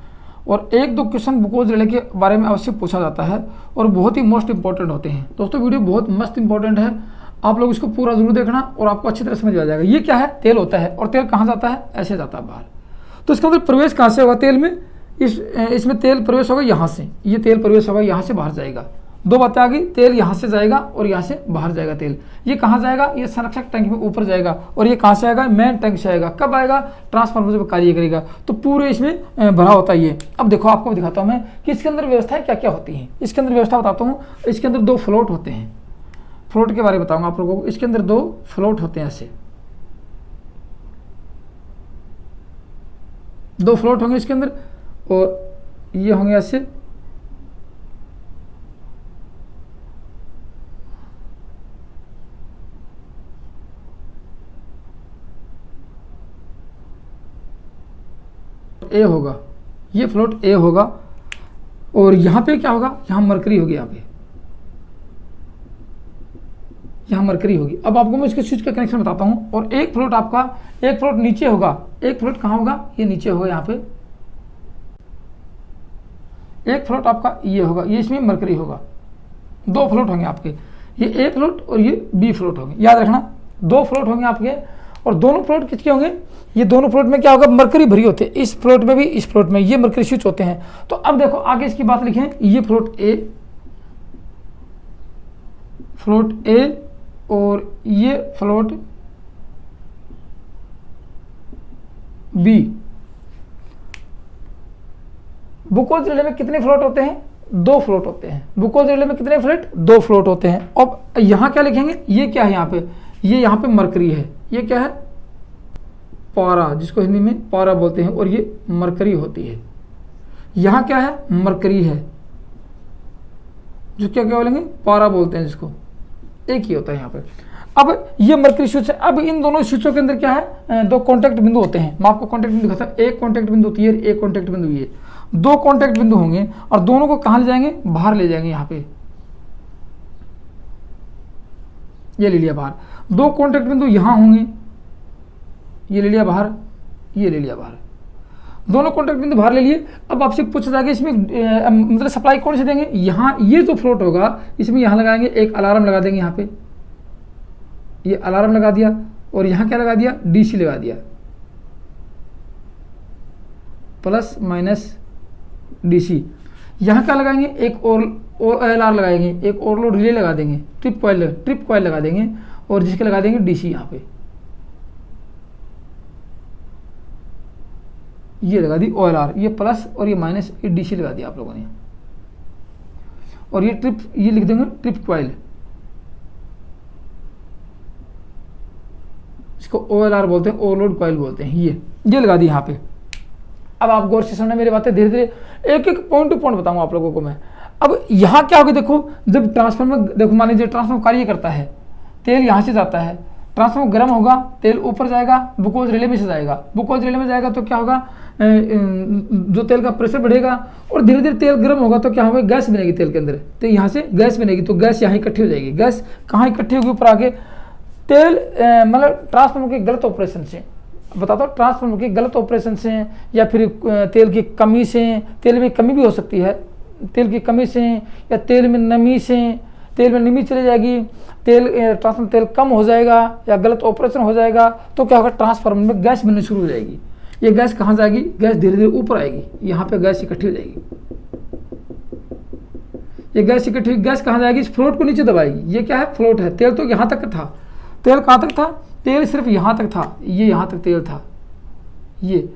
और एक दो क्वेश्चन बुकोज रिले के बारे में अवश्य पूछा जाता है और बहुत ही मोस्ट इंपॉर्टेंट होते हैं। दोस्तों वीडियो बहुत मस्त इंपॉर्टेंट है, आप लोग इसको पूरा जरूर देखना और आपको अच्छी तरह समझ आ जाएगा। ये क्या है, तेल होता है और तेल कहाँ जाता है, ऐसे जाता है बाहर। तो इसका अंदर प्रवेश कहाँ से होगा तेल में, इसमें तेल प्रवेश होगा यहाँ से, ये तेल प्रवेश होगा यहाँ से बाहर जाएगा। दो बातें आ गई, तेल यहाँ से जाएगा और यहाँ से बाहर जाएगा तेल। ये कहाँ जाएगा, ये संरक्षक टैंक में ऊपर जाएगा और ये कहाँ से आएगा, मेन टैंक से आएगा। कब आएगा, ट्रांसफार्मर जब कार्य करेगा। तो पूरे इसमें भरा होता है ये। अब देखो आपको दिखाता हूँ मैं कि इसके अंदर व्यवस्थाएं क्या क्या होती हैं। इसके अंदर व्यवस्था बताता हूँ, इसके अंदर दो फ्लोट होते हैं, फ्लोट के बारे में बताऊँगा आप लोगों को। इसके अंदर दो फ्लोट होते हैं, ऐसे दो फ्लोट होंगे इसके अंदर और ये होंगे ऐसे, ए होगा, ये फ्लोट ए होगा और यहाँ पे क्या होगा, यहाँ मरकरी होगी, यहाँ मरकरी होगी। अब आपको मैं इसके स्विच का कनेक्शन बताता हूँ। और एक फ्लोट आपका, एक फ्लोट नीचे होगा, एक फ्लोट कहाँ होगा, ये नीचे होगा यहाँ पे, एक फ्लोट आपका ये होगा, ये इसमें मरकरी होगा। दो फ्लोट होंगे आपके, ये ए फ्लोट और ये बी फ्लोट होंगे, याद रखना दो फ्लोट होंगे आपके। और दोनों फ्लोट किसके होंगे, ये दोनों फ्लोट में क्या होगा, मरकरी भरी होती है, इस फ्लोट में भी इस फ्लोट में, ये मरकरी स्विच होते हैं। तो अब देखो आगे इसकी बात लिखें, ये फ्लोट ए, फ्लोट ए और ये फ्लोट बी। बुकोज रिले में कितने फ्लोट होते हैं, दो फ्लोट होते हैं। बुकोज रिले में कितने फ्लोट, दो फ्लोट होते हैं। अब यहाँ क्या लिखेंगे, ये क्या है यहाँ पे, ये यहाँ पे मरकरी है, ये क्या है, पारा, जिसको हिंदी में पारा बोलते हैं, और ये मरकरी होती है। यहाँ क्या है, मरकरी है, जो क्या बोलेंगे, पारा बोलते हैं जिसको, एक ही होता है यहाँ पे। अब ये मरकरी स्विच है। अब इन दोनों स्विचों के अंदर क्या है, दो कॉन्टैक्ट बिंदु होते हैं। मैं आपको कॉन्टैक्ट बिंदु दिखाता हूँ, एक कॉन्टैक्ट बिंदु होती है, एक कॉन्टैक्ट बिंदु ये, दो कॉन्टैक्ट बिंदु होंगे और दोनों को कहाँ ले जाएंगे, बाहर ले जाएंगे। यहाँ पे ये ले लिया बाहर, दो कॉन्टैक्ट बिंदु यहाँ होंगे, ये ले लिया बाहर, ये ले लिया बाहर, दोनों कॉन्टैक्ट बिंदु बाहर ले लिए। अब आपसे पूछा जाएगा इसमें मतलब सप्लाई कौन से देंगे, यहाँ ये जो फ्लोट होगा इसमें यहाँ लगाएंगे, एक अलार्म लगा देंगे, यहाँ पे ये अलार्म लगा दिया और यहाँ क्या लगा दिया, डीसी लगा दिया, प्लस माइनस डीसी। यहाँ क्या लगाएंगे, एक और एलआर लगाएंगे, एक ओवरलोड रिले लगा देंगे, ट्रिप कॉइल लगा देंगे और जिसके लगा देंगे डीसी। यहाँ पे ये लगा दी ओएलआर, ये प्लस और ये माइनस, ये डीसी लगा दिया आप लोगों ने। और ये ट्रिप, ये लिख देंगे ट्रिप कॉइल, इसको OLR बोलते हैं, ओवरलोड कॉइल बोलते हैं। ये लगा दी यहाँ पे। अब आप गौर से सुनना मेरी बातें, धीरे धीरे एक एक पॉइंट टू पॉइंट बताऊंगा आप लोगों को मैं। अब यहाँ क्या होगा, देखो जब ट्रांसफार्मर, देखो मान लीजिए ट्रांसफार्मर कार्य करता है, तेल यहाँ से जाता है, ट्रांसफार्मर गर्म होगा, तेल ऊपर जाएगा, बुकोज रिले में से जाएगा, बुकोज रिले में जाएगा तो क्या होगा, जो तेल का प्रेशर बढ़ेगा और धीरे धीरे तेल गर्म होगा तो क्या होगा, गैस बनेगी तेल के अंदर, तो यहाँ से गैस बनेगी, तो गैस यहाँ इकट्ठी हो जाएगी। गैस कहाँ इकट्ठी होगी, ऊपर आके तेल, मतलब ट्रांसफार्मर के गलत ऑपरेशन से, बताता हूँ, ट्रांसफार्मर के गलत ऑपरेशन से या फिर तेल की कमी से, तेल में कमी भी हो सकती है, तेल की कमी से या तेल में नमी से, तेल में नमी चली जाएगी, तेल ट्रांसफार्मर तेल कम हो जाएगा या गलत ऑपरेशन हो जाएगा तो क्या होगा, ट्रांसफार्मर में गैस बननी शुरू हो जाएगी। ये गैस कहाँ जाएगी, गैस धीरे धीरे ऊपर आएगी, यहाँ पे गैस इकट्ठी हो जाएगी। ये गैस इकट्ठी, गैस कहाँ जाएगी, इस फ्लोट को नीचे दबाएगी। ये क्या है, फ्लोट है, तेल तो यहाँ तक था, तेल कहाँ तक था, तेल सिर्फ यहाँ तक था, ये यहाँ तक तेल था, ये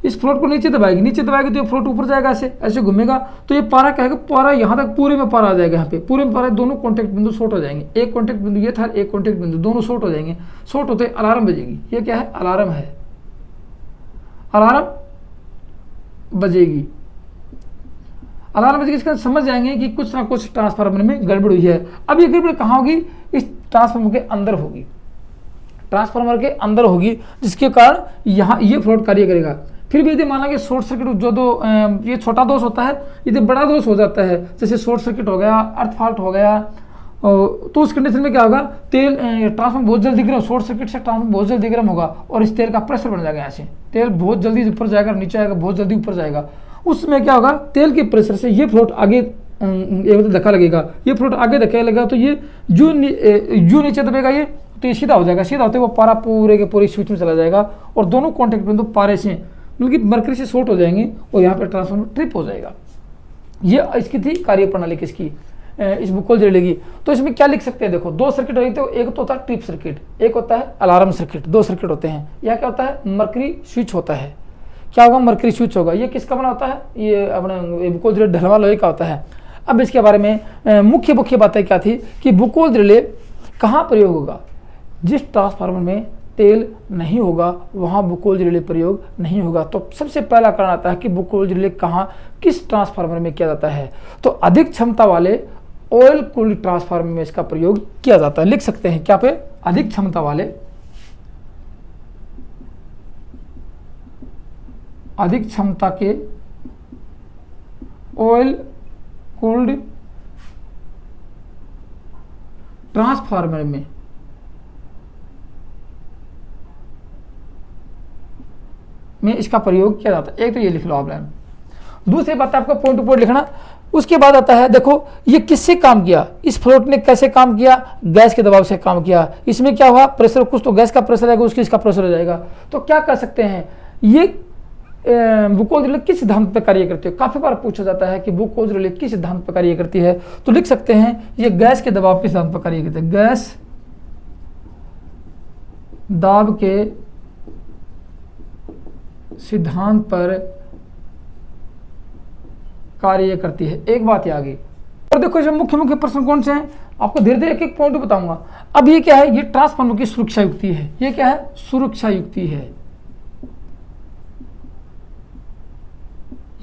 इस फ्लोट को नीचे दबाएगी, नीचे दबाएगी तो ये फ्लोट ऊपर जाएगा, ऐसे ऐसे घूमेगा, तो ये पारा क्या है, पारा यहाँ तक पूरे में पारा आ जाएगा, यहाँ पे पूरे में पारा, दोनों कॉन्टेक्ट बिंदु शॉर्ट हो जाएंगे, एक कॉन्टेक्ट बिंदु ये था, एक कॉन्टेक्ट बिंदु, दोनों शॉर्ट हो जाएंगे। शॉर्ट होते अलार्म बजेगी, ये क्या है, अलार्म है, अलार्म बजेगी, अलार्म बजेगी, इसका समझ जाएंगे कि कुछ ना कुछ ट्रांसफार्मर में गड़बड़ हुई है। अब ये गड़बड़ कहाँ होगी, इस ट्रांसफार्मर के अंदर होगी, ट्रांसफार्मर के अंदर होगी, जिसके कारण यहाँ ये फ्लोट कार्य करेगा। फिर भी यदि माना कि शॉर्ट सर्किट, जो दो ये छोटा दोष होता है, यदि बड़ा दोष हो जाता है, जैसे शॉर्ट सर्किट हो गया, अर्थ फॉल्ट हो गया, तो उस कंडीशन में क्या होगा, तेल ट्रांसफार्मर बहुत जल्दी गर्म, शॉर्ट सर्किट से ट्रांसफार्मर बहुत जल्दी गर्म होगा और इस तेल का प्रेशर बढ़ जाएगा, यहाँ से तेल बहुत जल्दी ऊपर जाएगा, नीचे आएगा, बहुत जल्दी ऊपर जाएगा। उसमें क्या होगा, तेल के प्रेशर से ये फ्लोट आगे धक्का लगेगा, ये फ्लोट आगे धक्का लगेगा तो ये जो नीचे दबेगा, ये तो ये सीधा हो जाएगा, सीधा होते वो पारा पूरे के पूरे स्विच में चला जाएगा और दोनों कॉन्टेक्ट बिंदु पारे से बल्कि मरकरी से शॉर्ट हो जाएंगे और यहाँ पे ट्रांसफार्मर ट्रिप हो जाएगा। ये इसकी थी कार्य प्रणाली किसकी, इस बुकोल रिले की। तो इसमें क्या लिख सकते हैं, देखो दो सर्किट होते हैं, एक तो होता है ट्रिप सर्किट, एक होता है अलार्म सर्किट, दो सर्किट होते हैं। यह क्या होता है, मरकरी स्विच होता है, क्या होगा, मरकरी स्विच होगा। ये किसका बना होता है, ये अपने बुकोल रिले ढलवा लोहे का होता है। अब इसके बारे में मुख्य बातें क्या थी कि बुकोल रिले कहाँ प्रयोग होगा, जिस ट्रांसफार्मर में तेल नहीं होगा वहाँ बुकोल रिले प्रयोग नहीं होगा। तो सबसे पहला कारण आता है कि बुकोल रिले कहाँ, किस ट्रांसफार्मर में किया जाता है, तो अधिक क्षमता वाले ऑयल कूल्ड ट्रांसफार्मर में इसका प्रयोग किया जाता है। लिख सकते हैं क्या पे, अधिक क्षमता वाले, अधिक क्षमता के ऑयल कूल्ड ट्रांसफार्मर में इसका प्रयोग किया जाता है। एक तो ये लिख लो आप लाइन। दूसरी बात आपको पॉइंट टू पॉइंट लिखना। उसके बाद आता है, देखो ये किससे काम किया, इस फ्लोट ने कैसे काम किया, गैस के दबाव से काम किया। इसमें क्या हुआ, प्रेशर, कुछ तो गैस का प्रेशर आएगा, उसकी इसका प्रेशर हो जाएगा। तो क्या कर सकते हैं, ये बुकोल रिले किस सिद्धांत पर कार्य करती है, काफी बार पूछा जाता है कि बुकोल रिले किस सिद्धांत पर कार्य करती है। तो लिख सकते हैं ये गैस के दबाव के सिद्धांत पर कार्य करती है, गैस दाब के सिद्धांत पर कार्य करती है। एक बात ये आ गई। और देखो इसमें मुख्य प्रश्न कौन से हैं, आपको धीरे धीरे एक एक पॉइंट बताऊंगा। अब ये क्या है, ये ट्रांसफार्मर की सुरक्षा युक्ति है। ये क्या है, सुरक्षा युक्ति है,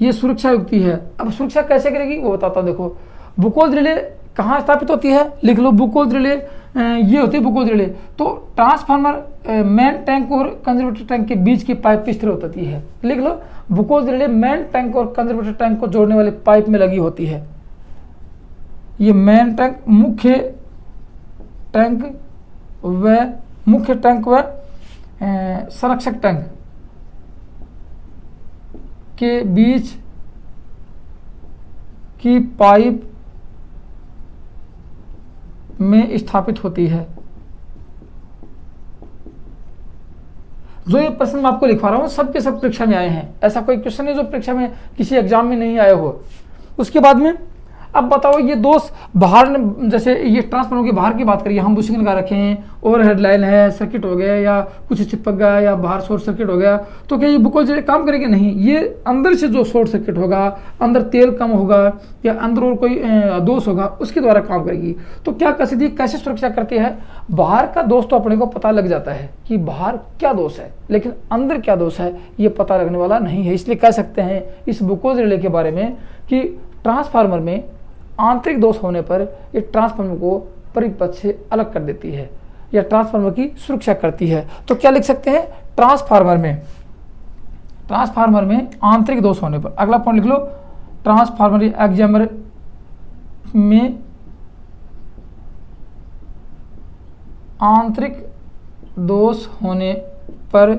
ये सुरक्षा युक्ति है। अब सुरक्षा कैसे करेगी वो बताता हूं। देखो बुकोल रिले कहाँ स्थापित होती है, लिख लो बुकोल रिले, ये होती है बुकोल रिले। तो ट्रांसफार्मर मेन टैंक और कंजर्वेटर टैंक के बीच की पाइप स्थिर होती है। लिख लो बुकोल रिले मेन टैंक और कंजर्वेटर टैंक को जोड़ने वाले पाइप में लगी होती है। ये मेन टैंक, मुख्य टैंक व संरक्षक टैंक के बीच की पाइप में स्थापित होती है। जो ये प्रश्न मैं आपको लिखवा रहा हूं सब के सब परीक्षा में आए हैं, ऐसा कोई क्वेश्चन है जो परीक्षा में किसी एग्जाम में नहीं आया हो। उसके बाद में अब बताओ ये दोष बाहर जैसे ये ट्रांसफार्मर के बाहर की बात करिए, हम बुशिंग लगा रखे हैं, ओवरहेड लाइन है, सर्किट हो गया या कुछ चिपक गया या बाहर शॉर्ट सर्किट हो गया, तो क्या ये बुकोज रिले काम करेंगे? नहीं। ये अंदर से जो शॉर्ट सर्किट होगा, अंदर तेल कम होगा या अंदर और कोई दोष होगा, उसके द्वारा काम करेगी। तो क्या कसदी कैसे सुरक्षा करती है? बाहर का दोष तो अपने को पता लग जाता है कि बाहर क्या दोष है, लेकिन अंदर क्या दोष है ये पता लगने वाला नहीं है। इसलिए कह सकते हैं इस बुकोज रिले के बारे में कि ट्रांसफार्मर में आंतरिक दोष होने पर ये ट्रांसफार्मर को परिपथ से अलग कर देती है या ट्रांसफार्मर की सुरक्षा करती है। तो क्या लिख सकते हैं? ट्रांसफार्मर में आंतरिक दोष होने पर, अगला पॉइंट लिख लो, ट्रांसफार्मर एग्जामर में आंतरिक दोष होने पर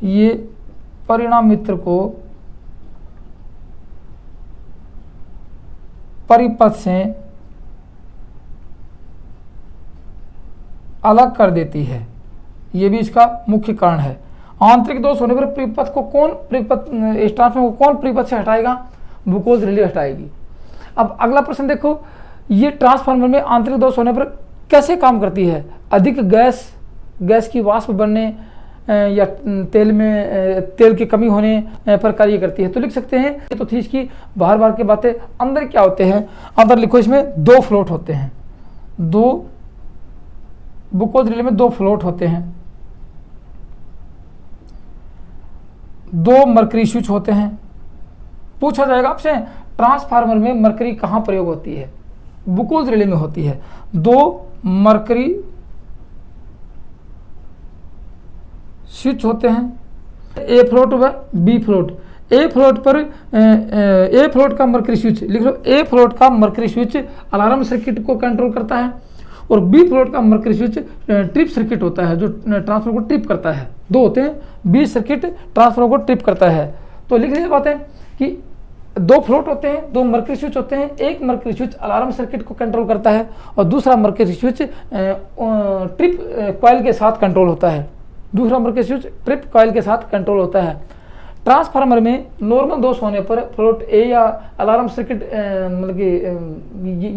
ये परिणाम मित्र को परिपथ से अलग कर देती है। ये भी इसका मुख्य कारण है। आंतरिक दोष होने पर परिपथ को कौन ट्रांसफार्मर को कौन परिपथ से हटाएगा? Buchholz relay हटाएगी। अब अगला प्रश्न देखो, ये ट्रांसफार्मर में आंतरिक दोष होने पर कैसे काम करती है? अधिक गैस की वाष्प बनने या तेल की कमी होने पर कार्य करती है। तो लिख सकते हैं, ये तो थी इसकी बाहर की बातें। अंदर क्या होते हैं? अंदर लिखो, इसमें 2 फ्लोट होते हैं, 2 बुकोज रिले में 2 फ्लोट होते हैं, 2 मरकरी स्विच होते हैं। पूछा जाएगा आपसे ट्रांसफार्मर में मरकरी कहाँ प्रयोग होती है? बुकोज रिले में होती है। 2 मरकरी स्विच होते हैं, ए फ्लोट व बी फ्लोट। ए फ्लोट का मरकरी स्विच लिख लो, ए फ्लोट का मरकरी स्विच अलार्म सर्किट को कंट्रोल करता है और बी फ्लोट का मरकरी स्विच ट्रिप सर्किट होता है जो ट्रांसफार्मर को ट्रिप करता है। 2 होते हैं, बी सर्किट ट्रांसफार्मर को ट्रिप करता है। तो लिख लीजिए बातें कि 2 फ्लोट होते हैं, 2 मरकरी स्विच होते हैं। एक मरकरी स्विच अलार्म सर्किट को कंट्रोल करता है और दूसरा मरकरी स्विच ट्रिप कॉइल के साथ कंट्रोल होता है। दूसरा मरकरी स्विच ट्रिप कॉइल के साथ कंट्रोल होता है। ट्रांसफार्मर में नॉर्मल दोष होने पर फ्लोट ए या अलार्म सर्किट मतलब कि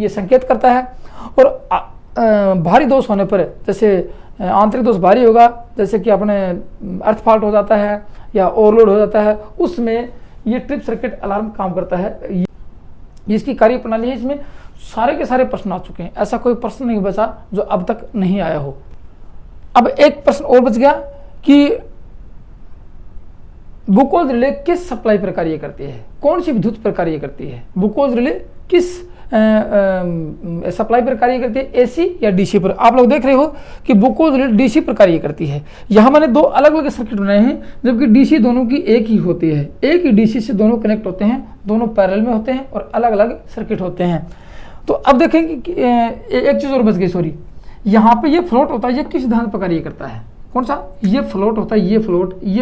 ये संकेत करता है, और भारी दोष होने पर, जैसे आंतरिक दोष भारी होगा, जैसे कि अपने अर्थ फॉल्ट हो जाता है या ओवरलोड हो जाता है, उसमें ये ट्रिप सर्किट अलार्म काम करता है। इसकी कार्य प्रणाली है। इसमें सारे के सारे प्रश्न आ चुके हैं, ऐसा कोई प्रश्न नहीं बचा जो अब तक नहीं आया हो। अब एक प्रश्न और बच गया कि बुकोज रिले किस सप्लाई पर कार्य करती है, कौन सी विद्युत पर कार्य करती है? बुकोज रिले किस सप्लाई पर कार्य करती है, एसी या डीसी पर? आप लोग देख रहे हो कि बुकोज रिले डीसी पर कार्य करती है। यहाँ मैंने 2 अलग अलग सर्किट बनाए हैं, जबकि डीसी दोनों की एक ही होती है। एक ही डीसी से दोनों कनेक्ट होते हैं, दोनों पैरेलल में होते हैं और अलग अलग सर्किट होते हैं। तो अब देखेंगे कि एक चीज़ और बच गई, सॉरी, यहाँ पे ये फ्लोट होता है, ये किस सिद्धांत पर कार्य करता है? कौन सा? ये फ्लोट होता है, ये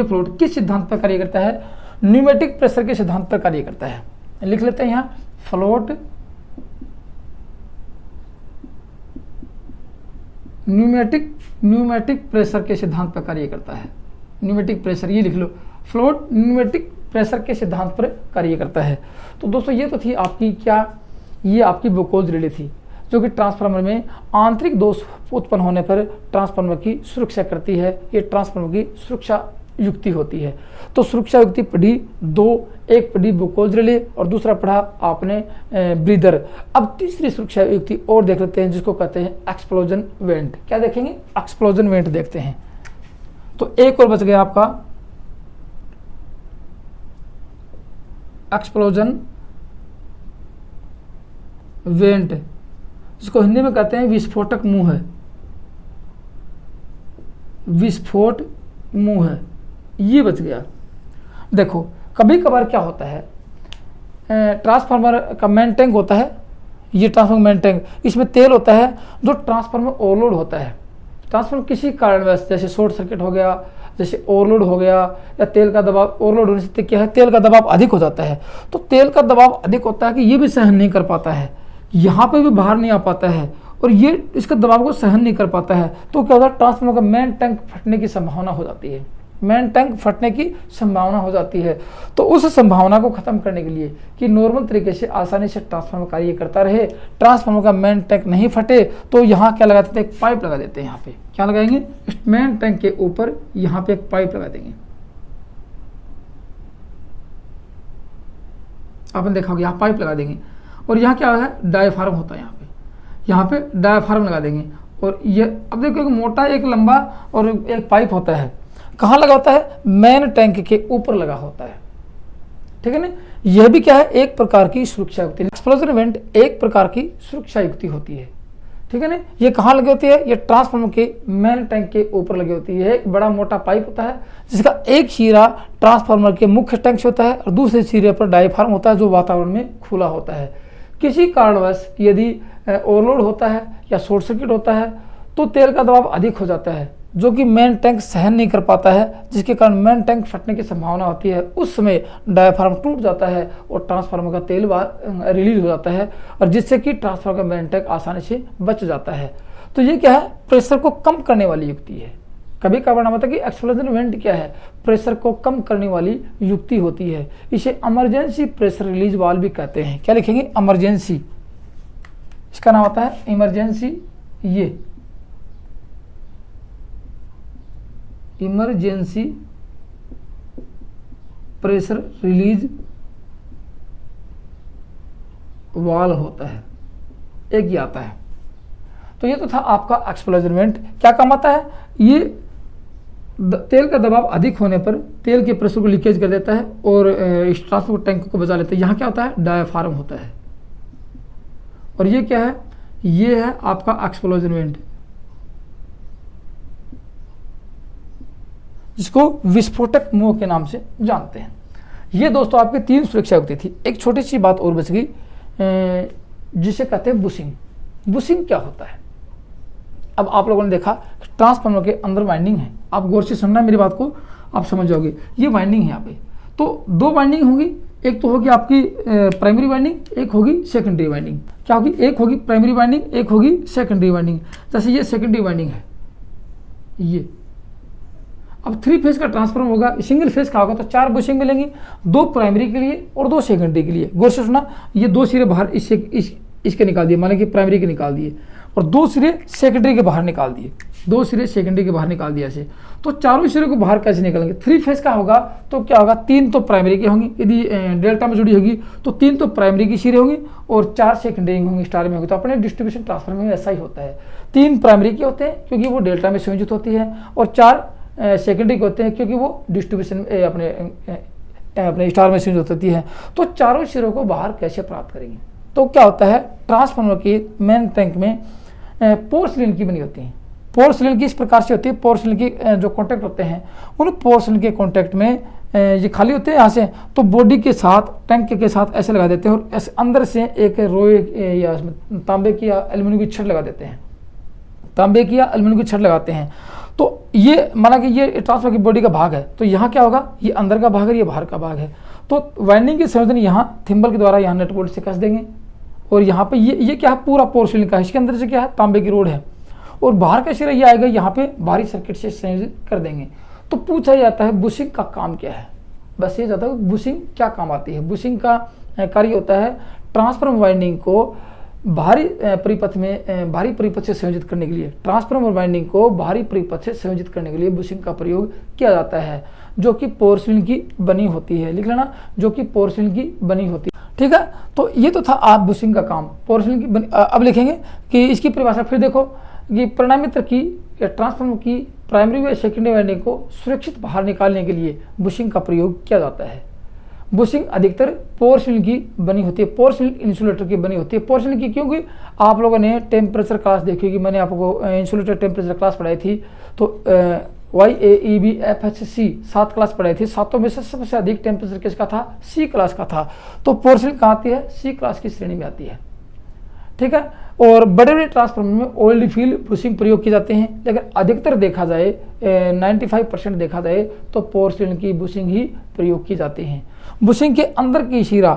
फ्लोट किस सिद्धांत पर कार्य करता है? न्यूमेटिक प्रेशर के सिद्धांत पर कार्य करता है। लिख लेते हैं यहाँ, फ्लोट न्यूमेटिक प्रेशर के सिद्धांत पर कार्य करता है। न्यूमेटिक प्रेशर, ये लिख लो, फ्लोट न्यूमेटिक प्रेशर के सिद्धांत पर कार्य करता है। तो दोस्तों ये तो थी आपकी क्या, ये आपकी बुकोज रिले थी, जो कि ट्रांसफार्मर में आंतरिक दोष उत्पन्न होने पर ट्रांसफार्मर की सुरक्षा करती है। ये ट्रांसफार्मर की सुरक्षा युक्ति होती है। तो सुरक्षा युक्ति पढ़ी 2, एक पढ़ी बुकोज रिले और दूसरा पढ़ा आपने ब्रीदर। अब तीसरी सुरक्षा युक्ति और देख लेते हैं, जिसको कहते हैं एक्सप्लोजन वेंट। क्या देखेंगे? एक्सप्लोजन वेंट देखते हैं। तो एक और बच गया आपका एक्सप्लोजन वेंट, जिसको हिंदी में कहते हैं विस्फोटक मुंह है। विस्फोट मुंह है, ये बच गया। देखो कभी कभार क्या होता है, ट्रांसफार्मर का मेन टैंक होता है, ये ट्रांसफार्मर मेन टैंक, इसमें तेल होता है जो ट्रांसफार्मर ओवरलोड होता है। ट्रांसफार्मर किसी कारणवश, जैसे शॉर्ट सर्किट हो गया, जैसे ओवरलोड हो गया, या तेल का दबाव, ओवरलोड होने से क्या है, तेल का दबाव अधिक हो जाता है। तो तेल का दबाव अधिक होता है कि ये भी सहन नहीं कर पाता है, यहाँ पे भी बाहर नहीं आ पाता है, और ये इसका दबाव को सहन नहीं कर पाता है। तो क्या होता है, ट्रांसफार्मर का मेन टैंक फटने की संभावना हो जाती है। मेन टैंक फटने की संभावना हो जाती है। तो उस संभावना को खत्म करने के लिए कि नॉर्मल तरीके से आसानी से ट्रांसफार्मर कार्य करता रहे, ट्रांसफार्मर का मेन टैंक नहीं फटे, तो यहाँ क्या लगा देते हैं, एक पाइप लगा देते हैं। यहाँ पे क्या लगाएंगे, मेन टैंक के ऊपर यहाँ पे एक पाइप लगा देंगे। आपने देखा होगा यहाँ पाइप लगा देंगे और यहाँ क्या है, डायफ्राम होता है। यहाँ पे डायफ्राम लगा देंगे और ये अब देखो एक मोटा एक लंबा और एक पाइप होता है। कहाँ लगा होता है, मेन टैंक के ऊपर लगा होता है। ठीक है ना, यह भी क्या है, एक प्रकार की सुरक्षा युक्ति। एक्सप्लोजन इवेंट एक प्रकार की सुरक्षा युक्ति होती है। ठीक है ना, ये कहाँ लगी होती है, ये ट्रांसफार्मर के मेन टैंक के ऊपर लगी होती है। एक बड़ा मोटा पाइप होता है जिसका एक सिरा ट्रांसफार्मर के मुख्य टैंक से होता है और दूसरे सिरे पर डायफ्राम होता है जो वातावरण में खुला होता है। किसी कारणवश यदि ओवरलोड होता है या शॉर्ट सर्किट होता है तो तेल का दबाव अधिक हो जाता है जो कि मेन टैंक सहन नहीं कर पाता है, जिसके कारण मेन टैंक फटने की संभावना होती है। उस समय डायफ्राम टूट जाता है और ट्रांसफार्मर का तेल बाहर रिलीज हो जाता है और जिससे कि ट्रांसफार्मर का मेन टैंक आसानी से बच जाता है। तो ये क्या है, प्रेशर को कम करने वाली युक्ति है। कभी कभार ना कि एक्सप्लोजन इवेंट क्या है, प्रेशर को कम करने वाली युक्ति होती है। इसे इमरजेंसी प्रेशर रिलीज वाल्व भी कहते हैं। क्या लिखेंगे, इमरजेंसी, इसका नाम आता है इमरजेंसी, ये इमरजेंसी प्रेशर रिलीज वाल्व होता है, एक ही आता है। तो ये तो था आपका एक्सप्लोजन इवेंट। क्या काम आता है, ये तेल का दबाव अधिक होने पर तेल के प्रेशर को लीकेज कर देता है और इस ट्रांसपोर्ट टैंक को बचा लेता है। यहाँ क्या होता है, डायफ्राम होता है। और ये क्या है, ये है आपका एक्सप्लोजन इवेंट जिसको विस्फोटक मुंह के नाम से जानते हैं। ये दोस्तों आपकी 3 सुरक्षा युक्ति थी। एक छोटी सी बात और बच गई जिसे कहते हैं बुशिंग। बुशिंग क्या होता है, अब आप लोगों ने देखा ट्रांसफार्मर के अंदर वाइंडिंग है। आप गौर से सुनना मेरी बात को, आप समझ जाओगे। ये वाइंडिंग है यहाँ पे, तो 2 वाइंडिंग होगी। एक तो होगी आपकी प्राइमरी वाइंडिंग, एक होगी सेकेंडरी वाइंडिंग। क्या होगी, एक होगी प्राइमरी वाइंडिंग, एक होगी सेकेंडरी वाइंडिंग। जैसे ये सेकेंडरी वाइंडिंग है ये। अब 3 फेज का ट्रांसफार्मर होगा, सिंगल फेज का होगा तो 4 बुशिंग मिलेंगी, 2 प्राइमरी के लिए और 2 सेकेंडरी के लिए। गौर से सुना, ये 2 सिरे बाहर इसके निकाल दिए, मान कि प्राइमरी के निकाल दिए और 2 सिरे सेकेंडरी के बाहर निकाल दिए, 2 सिरे सेकेंडरी के बाहर निकाल दिया ऐसे। तो चारों सिरे को बाहर कैसे निकालेंगे, 3 फेज का होगा तो क्या होगा, 3 तो प्राइमरी की होंगी, यदि डेल्टा में जुड़ी होगी तो 3 तो प्राइमरी की सिरे होंगी और 4 सेकेंडरी होंगी, स्टार में होगी। तो अपने डिस्ट्रीब्यूशन ट्रांसफार्मर में ऐसा ही होता है, 3 प्राइमरी के होते हैं क्योंकि वो डेल्टा में संयोजित होती है और 4 सेकेंडरी के होते हैं क्योंकि वो डिस्ट्रीब्यूशन अपने स्टार में संयोजित होती है। तो चारों सिरों को बाहर कैसे प्राप्त करेंगे, तो क्या होता है, ट्रांसफार्मर के मेन टैंक में पोर्सिलिन की बनी होती है। पोर्सिलिन की इस प्रकार से होती है, पोर्सिलिन की जो कॉन्टैक्ट होते हैं उन पोर्सिलिन के कॉन्टैक्ट में ये खाली होते हैं यहाँ से, तो बॉडी के साथ टैंक के साथ ऐसे लगा देते हैं और ऐसे अंदर से एक रोए या तांबे की या एल्यूमिनियम की छड़ लगा देते हैं, तांबे की या एल्यूमिनियम की छड़ लगाते हैं। तो ये माना कि ये ट्रांसफार्मर की बॉडी का भाग है, तो यहाँ क्या होगा, ये अंदर का भाग है, ये बाहर का भाग है। तो वाइंडिंग के संयोजन यहाँ थिम्बल के द्वारा यहाँ नट बोल्ट से कस देंगे और यहाँ पे ये क्या है, पूरा पोर्सिलिन का है, इसके अंदर से क्या है, तांबे की रोड है और बाहर का सिरा ये आएगा, यहाँ पे बाहरी सर्किट से संयोजित कर देंगे। तो पूछा जाता है बुशिंग का काम क्या है, बस ये जाता है बुशिंग क्या काम आती है। बुशिंग का कार्य होता है ट्रांसफार्मर वाइंडिंग को बाहरी परिपथ से संयोजित करने के लिए, ट्रांसफार्मर वाइंडिंग को बाहरी परिपथ से संयोजित करने के लिए बुशिंग का प्रयोग किया जाता है, जो कि पोर्सिलिन की बनी होती है। लिख लेना, जो कि पोर्सिलिन की बनी होती है। ठीक है, तो ये तो था आप बुशिंग का काम, पोर्सिलिन की बनी। अब लिखेंगे कि इसकी परिभाषा फिर देखो कि परिणामित्र की या ट्रांसफार्मर की प्राइमरी व सेकेंडरी वाइंडिंग को सुरक्षित बाहर निकालने के लिए बुशिंग का प्रयोग किया जाता है। बुशिंग अधिकतर पोर्सिलिन की बनी होती है, पोर्सिलिन इंसुलेटर की बनी होती है। पोर्सिलिन की क्योंकि आप लोगों ने टेम्परेचर क्लास देखी होगी, मैंने आपको इंसुलेटर टेम्परेचर क्लास पढ़ाई थी, तो YAEB FHC 7 क्लास पढ़ाई थी। 7 में से सबसे अधिक टेम्परेचर किसका था, C क्लास का था। तो पोर्सिलिन कहाँ आती है, C क्लास की श्रेणी में आती है। ठीक है, और बड़े बड़े ट्रांसफार्मर में ओल्ड फील्ड बुशिंग प्रयोग किए जाते हैं, लेकिन अधिकतर देखा जाए 95% देखा जाए तो पोर्सिलिन की बुशिंग ही प्रयोग की जाती है। बुशिंग के अंदर की शिरा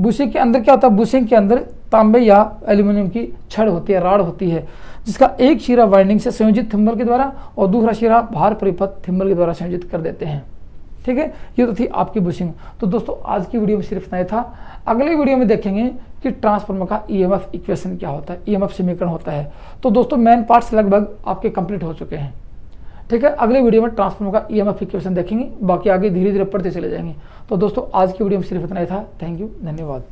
बुशिंग के अंदर क्या होता है, बुशिंग के अंदर तांबे या एल्यूमिनियम की छड़ होती है, राड होती है, जिसका एक शिरा वाइंडिंग से संयोजित थिम्बल के द्वारा और दूसरा शिरा भार परिपथ थिम्बल के द्वारा संयोजित कर देते हैं। ठीक है, ये तो थी आपकी बुशिंग। तो दोस्तों आज की वीडियो में सिर्फ इतना ही था। अगली वीडियो में देखेंगे कि ट्रांसफार्मर का ईएमएफ इक्वेशन क्या होता है, ईएमएफ समीकरण होता है। तो दोस्तों मेन पार्ट्स लगभग आपके कंप्लीट हो चुके हैं। ठीक है, अगले वीडियो में ट्रांसफार्मर का ईएमएफ इक्वेशन देखेंगे, बाकी आगे धीरे धीरे पढ़ते चले जाएंगे। तो दोस्तों आज की वीडियो में सिर्फ इतना ही था। थैंक यू, धन्यवाद।